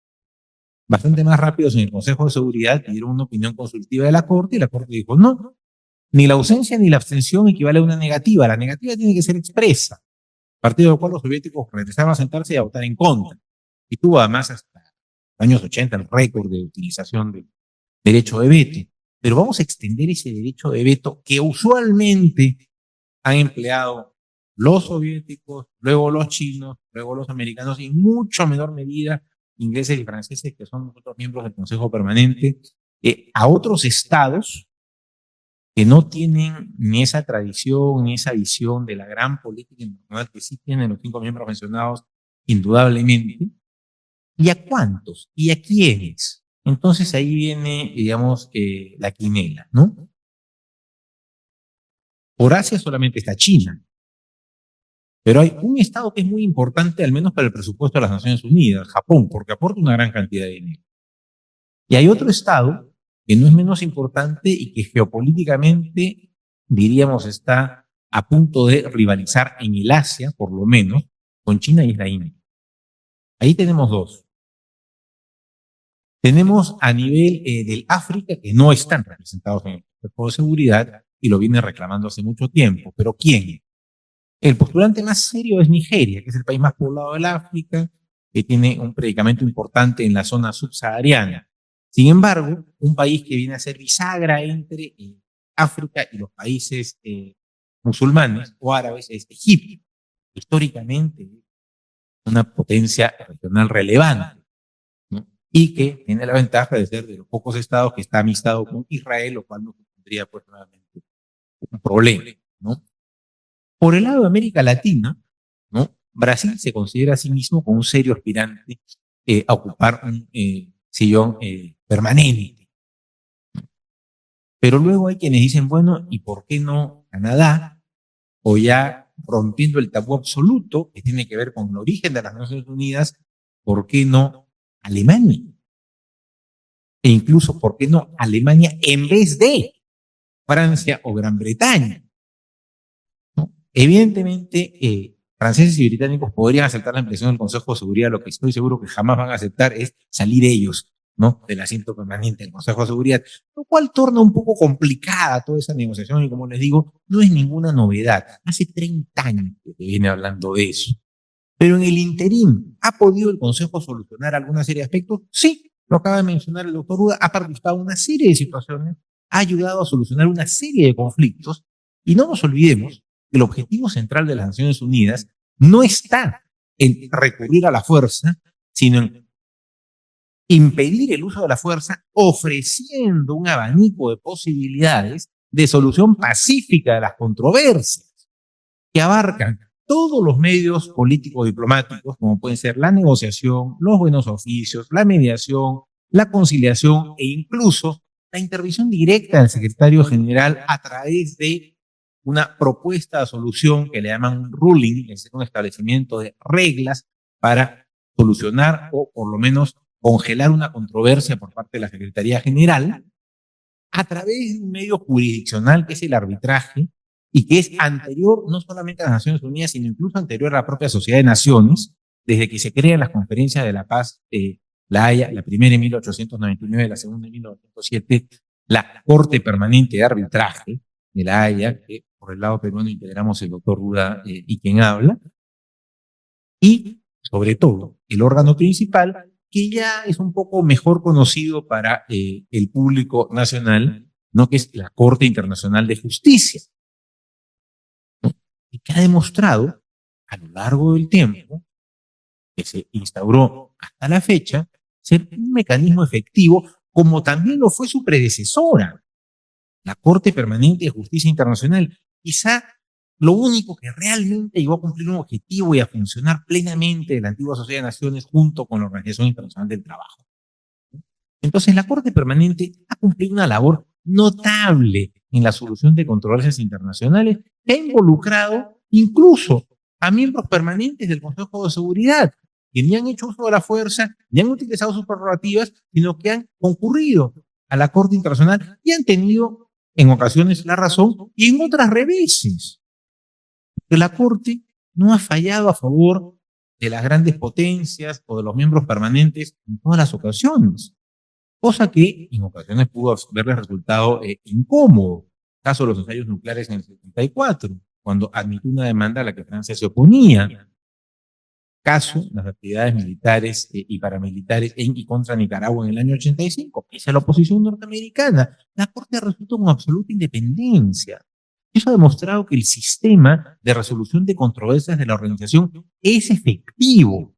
Bastante más rápidos en el Consejo de Seguridad pidieron una opinión consultiva de la Corte y la Corte dijo no, ni la ausencia ni la abstención equivale a una negativa. La negativa tiene que ser expresa, a partir de lo cual los soviéticos regresaron a sentarse y a votar en contra. Y tuvo además hasta los años 80 el récord de utilización del derecho de veto. Pero vamos a extender ese derecho de veto que usualmente han empleado los soviéticos, luego los chinos, luego los americanos y en mucho menor medida ingleses y franceses, que son otros miembros del Consejo Permanente, a otros estados que no tienen ni esa tradición ni esa visión de la gran política internacional que sí tienen los 5 miembros mencionados, indudablemente. ¿Y a cuántos? ¿Y a quiénes? Entonces ahí viene, digamos, la quinela, ¿no? Por Asia solamente está China. Pero hay un estado que es muy importante, al menos para el presupuesto de las Naciones Unidas, Japón, porque aporta una gran cantidad de dinero. Y hay otro estado que no es menos importante y que geopolíticamente, diríamos, está a punto de rivalizar en el Asia, por lo menos, con China y es la India. Ahí tenemos 2. Tenemos a nivel del África, que no están representados en el Consejo de Seguridad y lo vienen reclamando hace mucho tiempo. ¿Pero quién? El postulante más serio es Nigeria, que es el país más poblado del África, que tiene un predicamento importante en la zona subsahariana. Sin embargo, un país que viene a ser bisagra entre África y los países musulmanes o árabes es Egipto. Históricamente, una potencia regional relevante, ¿no? Y que tiene la ventaja de ser de los pocos estados que está amistado con Israel, lo cual no tendría pues nuevamente un problema, ¿no? Por el lado de América Latina, ¿no? Brasil se considera a sí mismo como un serio aspirante a ocupar un sillón permanente. Pero luego hay quienes dicen, bueno, ¿y por qué no Canadá? O ya rompiendo el tabú absoluto que tiene que ver con el origen de las Naciones Unidas, ¿por qué no Alemania? E incluso, ¿por qué no Alemania en vez de Francia o Gran Bretaña? ¿No? Evidentemente, franceses y británicos podrían aceptar la ampliación del Consejo de Seguridad. Lo que estoy seguro que jamás van a aceptar es salir ellos, ¿no?, del asiento permanente del Consejo de Seguridad, lo cual torna un poco complicada toda esa negociación y, como les digo, no es ninguna novedad. Hace 30 años que se viene hablando de eso. Pero en el interín, ¿ha podido el Consejo solucionar alguna serie de aspectos? Sí, lo acaba de mencionar el doctor Uda, ha participado en una serie de situaciones, ha ayudado a solucionar una serie de conflictos, y no nos olvidemos que el objetivo central de las Naciones Unidas no está en recurrir a la fuerza, sino en impedir el uso de la fuerza, ofreciendo un abanico de posibilidades de solución pacífica de las controversias, que abarcan todos los medios políticos diplomáticos, como pueden ser la negociación, los buenos oficios, la mediación, la conciliación e incluso la intervención directa del secretario general a través de una propuesta de solución que le llaman un ruling, es decir, un establecimiento de reglas para solucionar o por lo menos congelar una controversia por parte de la Secretaría General a través de un medio jurisdiccional que es el arbitraje y que es anterior no solamente a las Naciones Unidas, sino incluso anterior a la propia Sociedad de Naciones, desde que se crean las conferencias de la paz, La Haya, la primera en 1899, la segunda en 1907, la Corte Permanente de Arbitraje de La Haya, que por el lado peruano integramos el doctor Ruda y quien habla, y sobre todo el órgano principal, que ya es un poco mejor conocido para el público nacional, ¿no?, que es la Corte Internacional de Justicia, ¿no?, y que ha demostrado a lo largo del tiempo, que se instauró hasta la fecha, ser un mecanismo efectivo, como también lo fue su predecesora, la Corte Permanente de Justicia Internacional. Quizá lo único que realmente llegó a cumplir un objetivo y a funcionar plenamente de la antigua Sociedad de Naciones junto con la Organización Internacional del Trabajo. Entonces, la Corte Permanente ha cumplido una labor notable en la solución de controversias internacionales que ha involucrado incluso a miembros permanentes del Consejo de Seguridad, que ni han hecho uso de la fuerza, ni han utilizado sus prerrogativas, sino que han concurrido a la Corte Internacional y han tenido en ocasiones la razón y en otras reveses. Que la Corte no ha fallado a favor de las grandes potencias o de los miembros permanentes en todas las ocasiones, cosa que en ocasiones pudo haberles resultado incómodo. Caso de los ensayos nucleares en el 74, cuando admitió una demanda a la que Francia se oponía. Caso las actividades militares y paramilitares en y contra Nicaragua en el año 85, pese a la oposición norteamericana. La Corte resultó con absoluta independencia. Eso ha demostrado que el sistema de resolución de controversias de la organización es efectivo.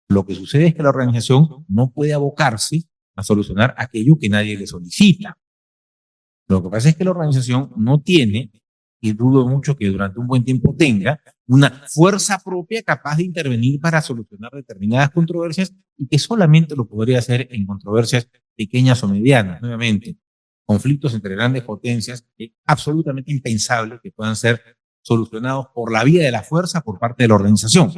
Lo que sucede es que la organización no puede abocarse a solucionar aquello que nadie le solicita. Lo que pasa es que la organización no tiene, y dudo mucho que durante un buen tiempo tenga, una fuerza propia capaz de intervenir para solucionar determinadas controversias, y que solamente lo podría hacer en controversias pequeñas o medianas. Nuevamente, conflictos entre grandes potencias, es absolutamente impensable que puedan ser solucionados por la vía de la fuerza por parte de la organización.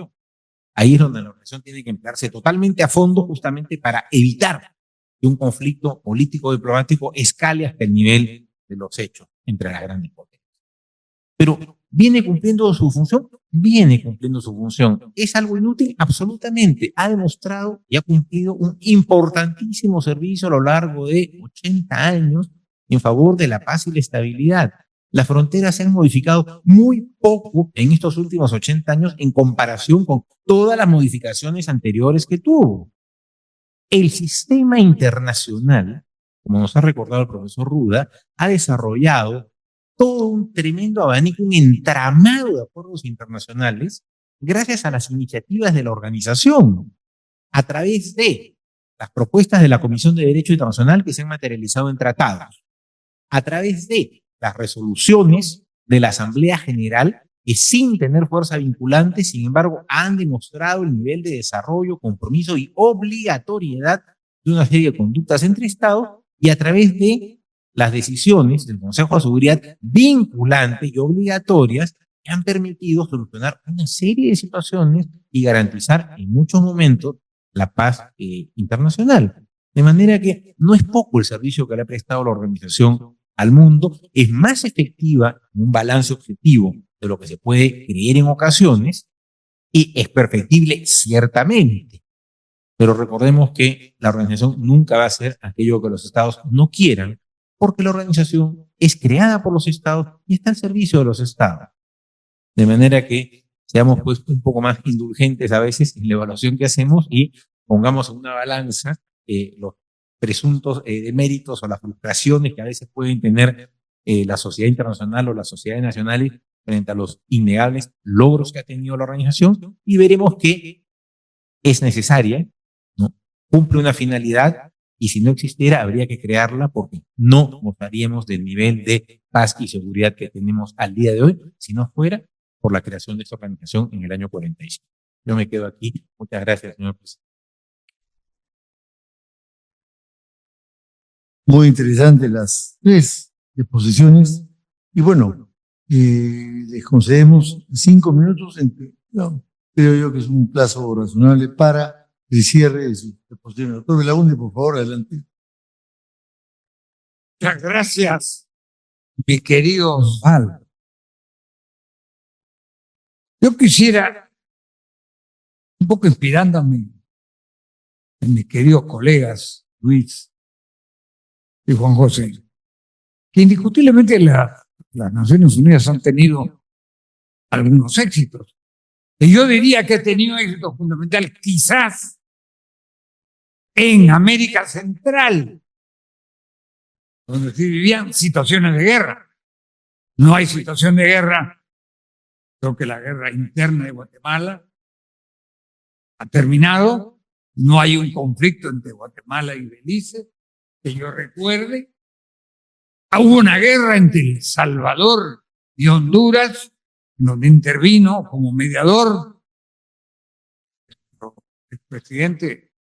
Ahí es donde la organización tiene que emplearse totalmente a fondo, justamente para evitar que un conflicto político-diplomático escale hasta el nivel de los hechos entre las grandes potencias. Pero ¿Viene cumpliendo su función? Viene cumpliendo su función. ¿Es algo inútil? Absolutamente. Ha demostrado y ha cumplido un importantísimo servicio a lo largo de 80 años en favor de la paz y la estabilidad. Las fronteras se han modificado muy poco en estos últimos 80 años en comparación con todas las modificaciones anteriores que tuvo. El sistema internacional, como nos ha recordado el profesor Ruda, ha desarrollado todo un tremendo abanico, un entramado de acuerdos internacionales gracias a las iniciativas de la organización, a través de las propuestas de la Comisión de Derecho Internacional que se han materializado en tratados, a través de las resoluciones de la Asamblea General que sin tener fuerza vinculante, sin embargo, han demostrado el nivel de desarrollo, compromiso y obligatoriedad de una serie de conductas entre Estados y a través de las decisiones del Consejo de Seguridad vinculantes y obligatorias que han permitido solucionar una serie de situaciones y garantizar en muchos momentos la paz internacional. De manera que no es poco el servicio que le ha prestado la organización al mundo, es más efectiva en un balance objetivo de lo que se puede creer en ocasiones y es perfectible ciertamente. Pero recordemos que la organización nunca va a hacer aquello que los estados no quieran, porque la organización es creada por los estados y está al servicio de los estados. De manera que seamos pues un poco más indulgentes a veces en la evaluación que hacemos y pongamos en una balanza los presuntos deméritos o las frustraciones que a veces pueden tener la sociedad internacional o las sociedades nacionales frente a los innegables logros que ha tenido la organización y veremos que es necesaria, ¿no? Cumple una finalidad y si no existiera habría que crearla porque no gozaríamos del nivel de paz y seguridad que tenemos al día de hoy si no fuera por la creación de esta organización en el año 45. Yo me quedo aquí. Muchas gracias, señor presidente. Muy interesantes las tres exposiciones. Y bueno, les concedemos 5 minutos. No, creo yo que es un plazo razonable para el cierre de su exposición. Doctor Belaunde, por favor, adelante. Muchas gracias, mi querido Osvaldo. Yo quisiera, un poco inspirándome en mis queridos colegas Luis y Juan José, que indiscutiblemente las Naciones Unidas han tenido algunos éxitos. Y yo diría que ha tenido éxito fundamental quizás en América Central, donde sí vivían situaciones de guerra. No hay situación de guerra. Creo que la guerra interna de Guatemala ha terminado. No hay un conflicto entre Guatemala y Belice, que yo recuerde. Hubo una guerra entre El Salvador y Honduras, donde intervino como mediador el presidente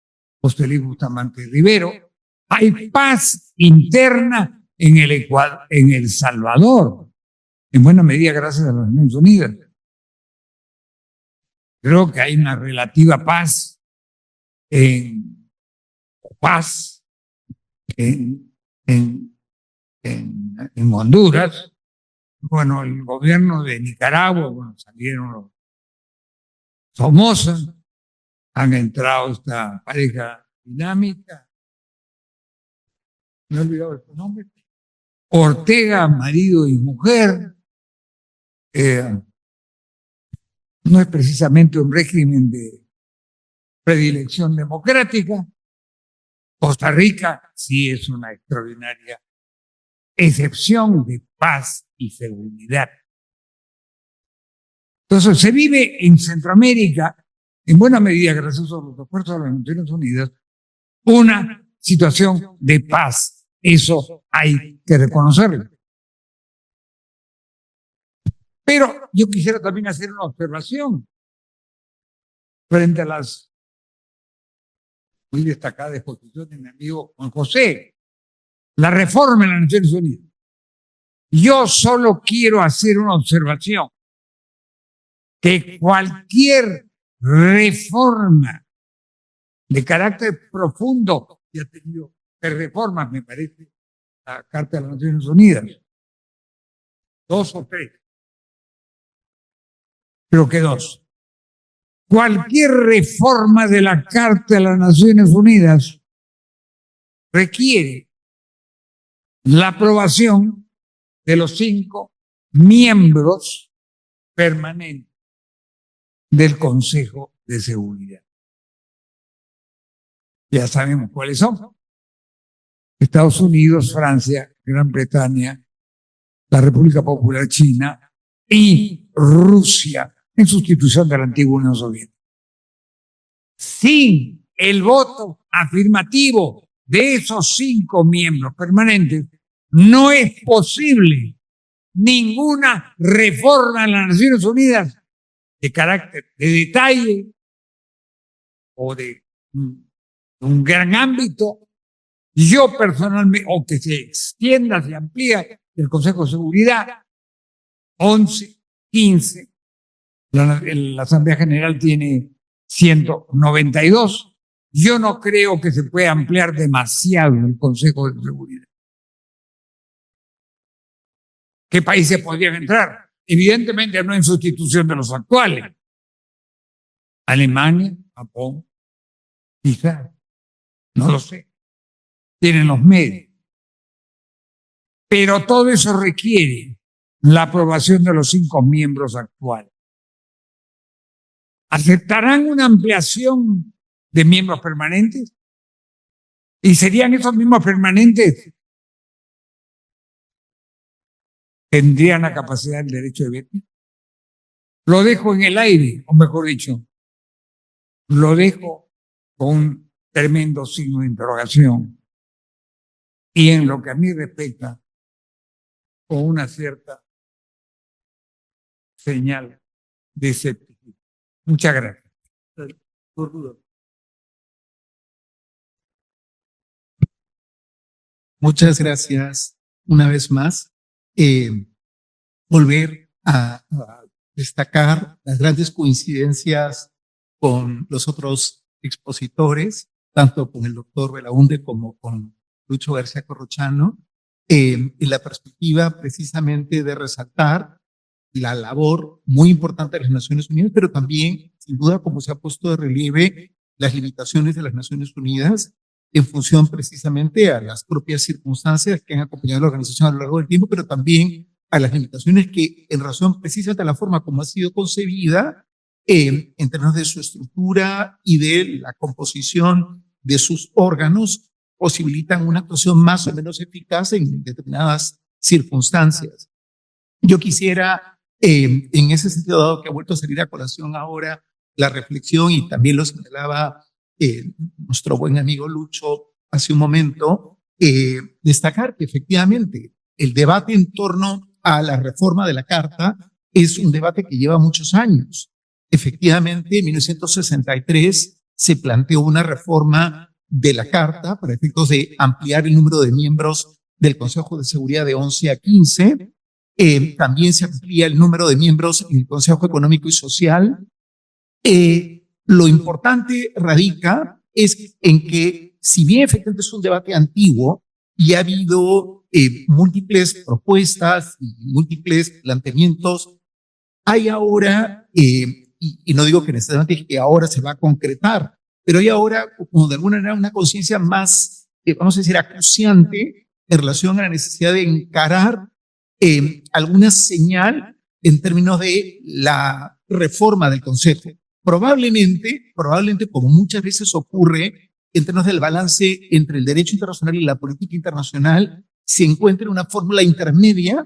José Luis Bustamante Rivero. Hay paz interna en El Salvador, en buena medida gracias a las Naciones Unidas. Creo que hay una relativa paz en Honduras. Bueno, el gobierno de Nicaragua, bueno, salieron los Somoza, han entrado esta pareja dinámica, me he olvidado su nombre, Ortega, marido y mujer. No es precisamente un régimen de predilección democrática. Costa Rica sí es una extraordinaria excepción de paz y seguridad. Entonces se vive en Centroamérica, en buena medida gracias a los esfuerzos de las Naciones Unidas, una situación de paz. Eso hay que reconocerlo. Pero yo quisiera también hacer una observación frente a las muy destacadas exposiciones de mi amigo Juan José. La reforma en las Naciones Unidas. Yo solo quiero hacer una observación, que cualquier reforma de carácter profundo, y ha tenido reformas, me parece, la Carta de las Naciones Unidas, 2 o 3, Pero que dos, cualquier reforma de la Carta de las Naciones Unidas requiere la aprobación de los 5 miembros permanentes del Consejo de Seguridad. Ya sabemos cuáles son: Estados Unidos, Francia, Gran Bretaña, la República Popular China y Rusia, en sustitución de la antigua Unión Soviética. Sin el voto afirmativo de esos 5 miembros permanentes, no es posible ninguna reforma en las Naciones Unidas de carácter de detalle o de un gran ámbito. Yo personalmente, o que se extienda, se amplía el Consejo de Seguridad, 11, 15, la Asamblea General tiene 192. Yo no creo que se pueda ampliar demasiado el Consejo de Seguridad. ¿Qué países podrían entrar? Evidentemente no en sustitución de los actuales. Alemania, Japón, quizás, no lo sé. Tienen los medios. Pero todo eso requiere la aprobación de los 5 miembros actuales. ¿Aceptarán una ampliación de miembros permanentes? ¿Y serían esos miembros permanentes? ¿Tendrían la capacidad del derecho de veto? Lo dejo en el aire, o mejor dicho, lo dejo con un tremendo signo de interrogación. Y en lo que a mí respecta, con una cierta señal de escepticismo. Muchas gracias. Muchas gracias una vez más. Volver a destacar las grandes coincidencias con los otros expositores, tanto con el doctor Belaunde como con Lucho García Corrochano, en la perspectiva precisamente de resaltar la labor muy importante de las Naciones Unidas, pero también, sin duda, como se ha puesto de relieve, las limitaciones de las Naciones Unidas en función precisamente a las propias circunstancias que han acompañado a la organización a lo largo del tiempo, pero también a las limitaciones que, en razón precisamente a la forma como ha sido concebida, en términos de su estructura y de la composición de sus órganos, posibilitan una actuación más o menos eficaz en determinadas circunstancias. Yo quisiera, en ese sentido, dado que ha vuelto a salir a colación ahora la reflexión, y también lo señalaba nuestro buen amigo Lucho hace un momento, destacar que efectivamente el debate en torno a la reforma de la Carta es un debate que lleva muchos años. Efectivamente, en 1963 se planteó una reforma de la Carta para efectos de ampliar el número de miembros del Consejo de Seguridad de 11 a 15. También se amplía el número de miembros en el Consejo Económico y Social. Lo importante radica es en que, si bien efectivamente es un debate antiguo y ha habido múltiples propuestas y múltiples planteamientos, hay ahora, y no digo que necesariamente que ahora se va a concretar, pero hay ahora, como de alguna manera, una conciencia más, vamos a decir, acuciante en relación a la necesidad de encarar alguna señal en términos de la reforma del Consejo. Probablemente, como muchas veces ocurre en términos del balance entre el derecho internacional y la política internacional, se encuentre una fórmula intermedia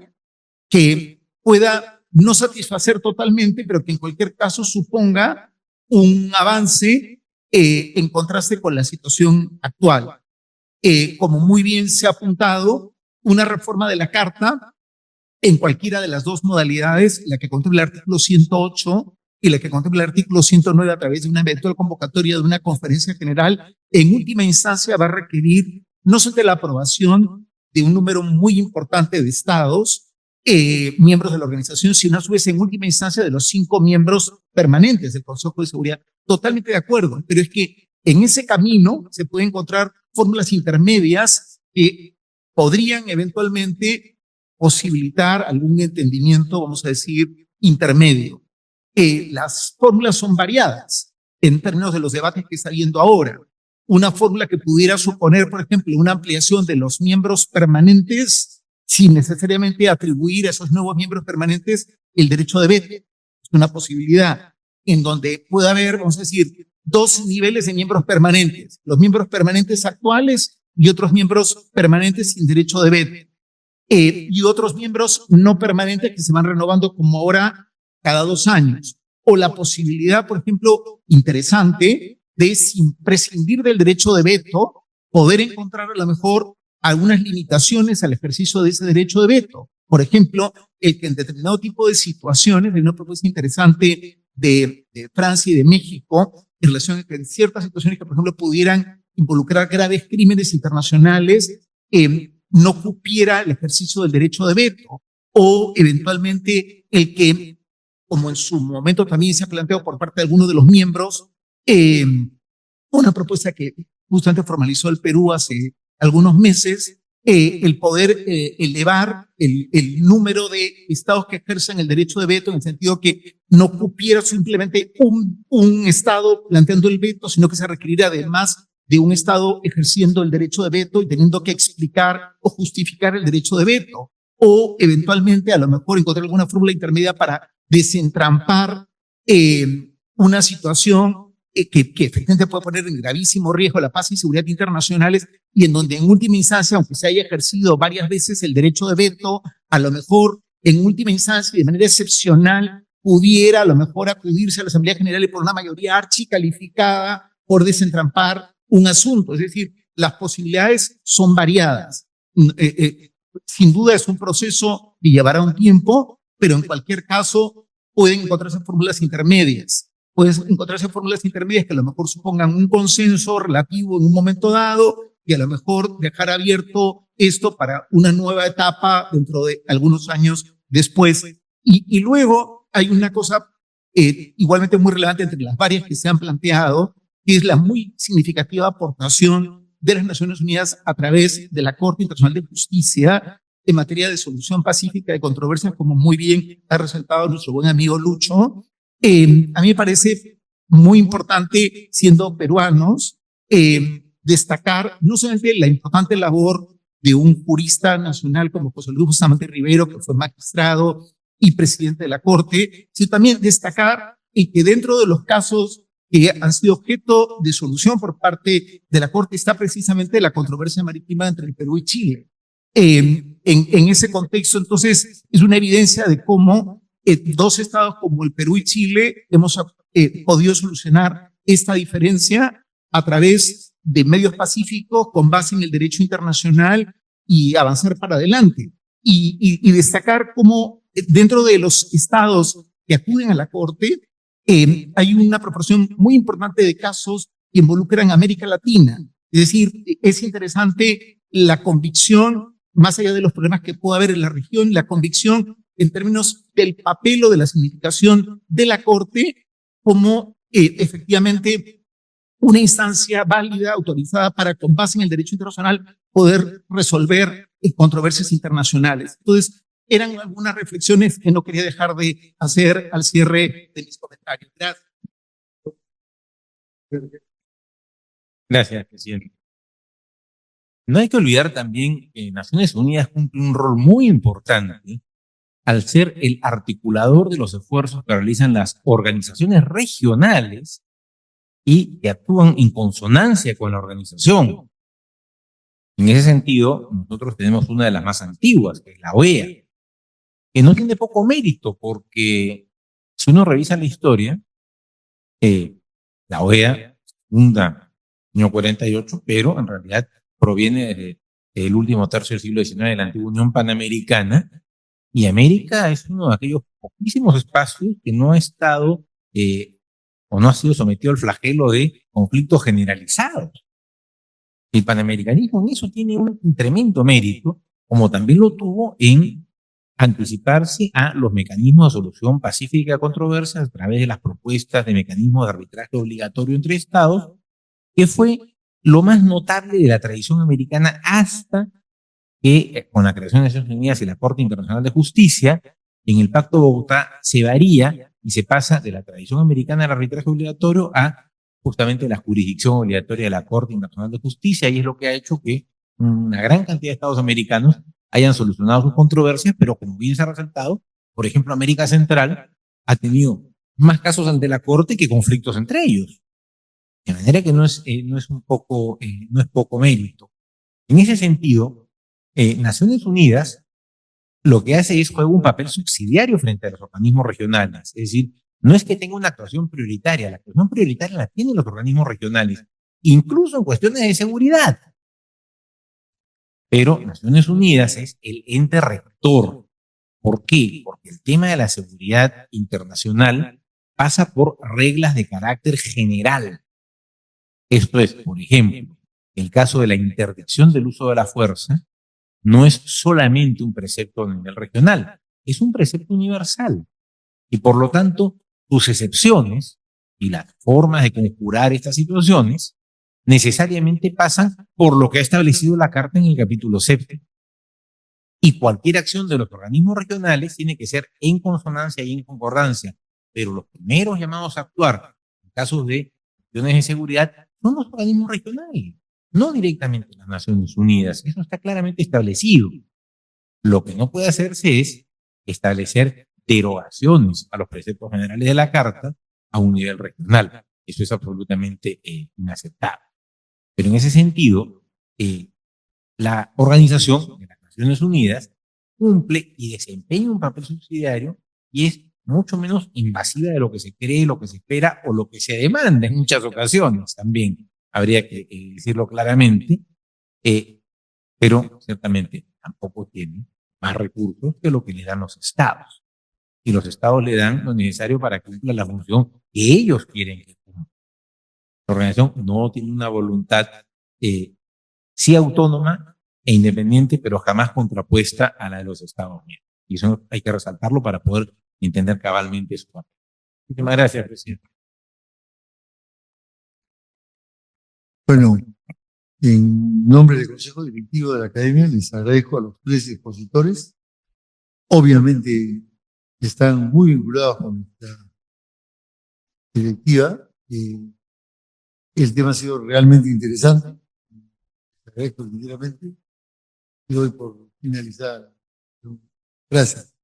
que pueda no satisfacer totalmente, pero que en cualquier caso suponga un avance en contraste con la situación actual. Como muy bien se ha apuntado, una reforma de la Carta en cualquiera de las dos modalidades, la que contempla el artículo 108 y la que contempla el artículo 109 a través de una eventual convocatoria de una conferencia general, en última instancia va a requerir no solo la aprobación de un número muy importante de estados, miembros de la organización, sino a su vez en última instancia de los 5 miembros permanentes del Consejo de Seguridad. Totalmente de acuerdo, pero es que en ese camino se pueden encontrar fórmulas intermedias que podrían eventualmente posibilitar algún entendimiento, vamos a decir, intermedio. las fórmulas son variadas en términos de los debates que está habiendo ahora. Una fórmula que pudiera suponer, por ejemplo, una ampliación de los miembros permanentes sin necesariamente atribuir a esos nuevos miembros permanentes el derecho de veto. Es una posibilidad en donde puede haber, vamos a decir, dos niveles de miembros permanentes, los miembros permanentes actuales y otros miembros permanentes sin derecho de veto, y otros miembros no permanentes que se van renovando como ahora cada 2 años. O la posibilidad, por ejemplo, interesante de, sin prescindir del derecho de veto, poder encontrar a lo mejor algunas limitaciones al ejercicio de ese derecho de veto. Por ejemplo, el que en determinado tipo de situaciones, hay una propuesta interesante de Francia y de México, en relación a ciertas situaciones que, por ejemplo, pudieran involucrar graves crímenes internacionales, no cupiera el ejercicio del derecho de veto, o eventualmente el que, como en su momento también se ha planteado por parte de algunos de los miembros, una propuesta que justamente formalizó el Perú hace algunos meses, el poder elevar el número de estados que ejercen el derecho de veto, en el sentido que no cupiera simplemente un estado planteando el veto, sino que se requeriría además de un estado ejerciendo el derecho de veto y teniendo que explicar o justificar el derecho de veto, o eventualmente a lo mejor encontrar alguna fórmula intermedia para desentrampar una situación que efectivamente puede poner en gravísimo riesgo la paz y seguridad internacionales, y en donde en última instancia, aunque se haya ejercido varias veces el derecho de veto, a lo mejor en última instancia y de manera excepcional pudiera a lo mejor acudirse a la Asamblea General y por una mayoría archicalificada por desentrampar un asunto. Es decir, las posibilidades son variadas. Sin duda es un proceso que llevará un tiempo, pero en cualquier caso pueden encontrarse fórmulas intermedias. Pueden encontrarse fórmulas intermedias que a lo mejor supongan un consenso relativo en un momento dado y a lo mejor dejar abierto esto para una nueva etapa dentro de algunos años después. Y luego hay una cosa igualmente muy relevante entre las varias que se han planteado, que es la muy significativa aportación de las Naciones Unidas a través de la Corte Internacional de Justicia en materia de solución pacífica de controversias, como muy bien ha resaltado nuestro buen amigo Lucho. A mí me parece muy importante, siendo peruanos, destacar no solamente la importante labor de un jurista nacional como José Luis Bustamante Rivero, que fue magistrado y presidente de la Corte, sino también destacar que dentro de los casos que han sido objeto de solución por parte de la Corte está precisamente la controversia marítima entre el Perú y Chile. En ese contexto, entonces, es una evidencia de cómo dos estados como el Perú y Chile hemos podido solucionar esta diferencia a través de medios pacíficos con base en el derecho internacional y avanzar para adelante. Y destacar cómo dentro de los estados que acuden a la Corte hay una proporción muy importante de casos que involucran a América Latina. Es decir, es interesante la convicción, más allá de los problemas que pueda haber en la región, la convicción en términos del papel o de la significación de la Corte como efectivamente una instancia válida, autorizada para, con base en el derecho internacional, poder resolver controversias internacionales. Entonces, eran algunas reflexiones que no quería dejar de hacer al cierre de mis comentarios. Gracias. Gracias, presidente. No hay que olvidar también que Naciones Unidas cumple un rol muy importante al ser el articulador de los esfuerzos que realizan las organizaciones regionales y que actúan en consonancia con la organización. En ese sentido, nosotros tenemos una de las más antiguas, que es la OEA, que no tiene poco mérito, porque si uno revisa la historia, la OEA funda en el año 48, pero en realidad proviene del último tercio del siglo XIX de la antigua Unión Panamericana, y América es uno de aquellos poquísimos espacios que no ha estado o no ha sido sometido al flagelo de conflictos generalizados. El panamericanismo en eso tiene un tremendo mérito, como también lo tuvo en anticiparse a los mecanismos de solución pacífica de controversias a través de las propuestas de mecanismos de arbitraje obligatorio entre estados, que fue lo más notable de la tradición americana hasta que con la creación de Naciones Unidas y la Corte Internacional de Justicia, en el Pacto de Bogotá se varía y se pasa de la tradición americana del arbitraje obligatorio a justamente la jurisdicción obligatoria de la Corte Internacional de Justicia, y es lo que ha hecho que una gran cantidad de estados americanos hayan solucionado sus controversias, pero como bien se ha resaltado, por ejemplo, América Central ha tenido más casos ante la Corte que conflictos entre ellos. De manera que no es poco mérito. En ese sentido, Naciones Unidas lo que hace es juega un papel subsidiario frente a los organismos regionales. Es decir, no es que tenga una actuación prioritaria, la actuación prioritaria la tienen los organismos regionales, incluso en cuestiones de seguridad. Pero Naciones Unidas es el ente rector. ¿Por qué? Porque el tema de la seguridad internacional pasa por reglas de carácter general. Esto es, por ejemplo, el caso de la interdicción del uso de la fuerza no es solamente un precepto a nivel regional, es un precepto universal. Y por lo tanto, sus excepciones y las formas de conjurar estas situaciones necesariamente pasan por lo que ha establecido la Carta en el capítulo 7. Y cualquier acción de los organismos regionales tiene que ser en consonancia y en concordancia. Pero los primeros llamados a actuar en casos de cuestiones de seguridad son los organismos regionales, no directamente las Naciones Unidas. Eso está claramente establecido. Lo que no puede hacerse es establecer derogaciones a los preceptos generales de la Carta a un nivel regional. Eso es absolutamente inaceptable. Pero en ese sentido, la Organización de las Naciones Unidas cumple y desempeña un papel subsidiario y es mucho menos invasiva de lo que se cree, lo que se espera o lo que se demanda en muchas ocasiones también. Habría que decirlo claramente, pero ciertamente tampoco tiene más recursos que lo que le dan los estados. Y los estados le dan lo necesario para que cumpla la función que ellos quieren que cumpla. La organización no tiene una voluntad sí autónoma e independiente, pero jamás contrapuesta a la de los Estados Unidos. Y eso hay que resaltarlo para poder entender cabalmente su papel. Muchísimas gracias, presidente. Bueno, en nombre del Consejo Directivo de la Academia, les agradezco a los tres expositores. Obviamente están muy vinculados con nuestra directiva. El tema ha sido realmente interesante. Les agradezco sinceramente y doy por finalizada. Gracias.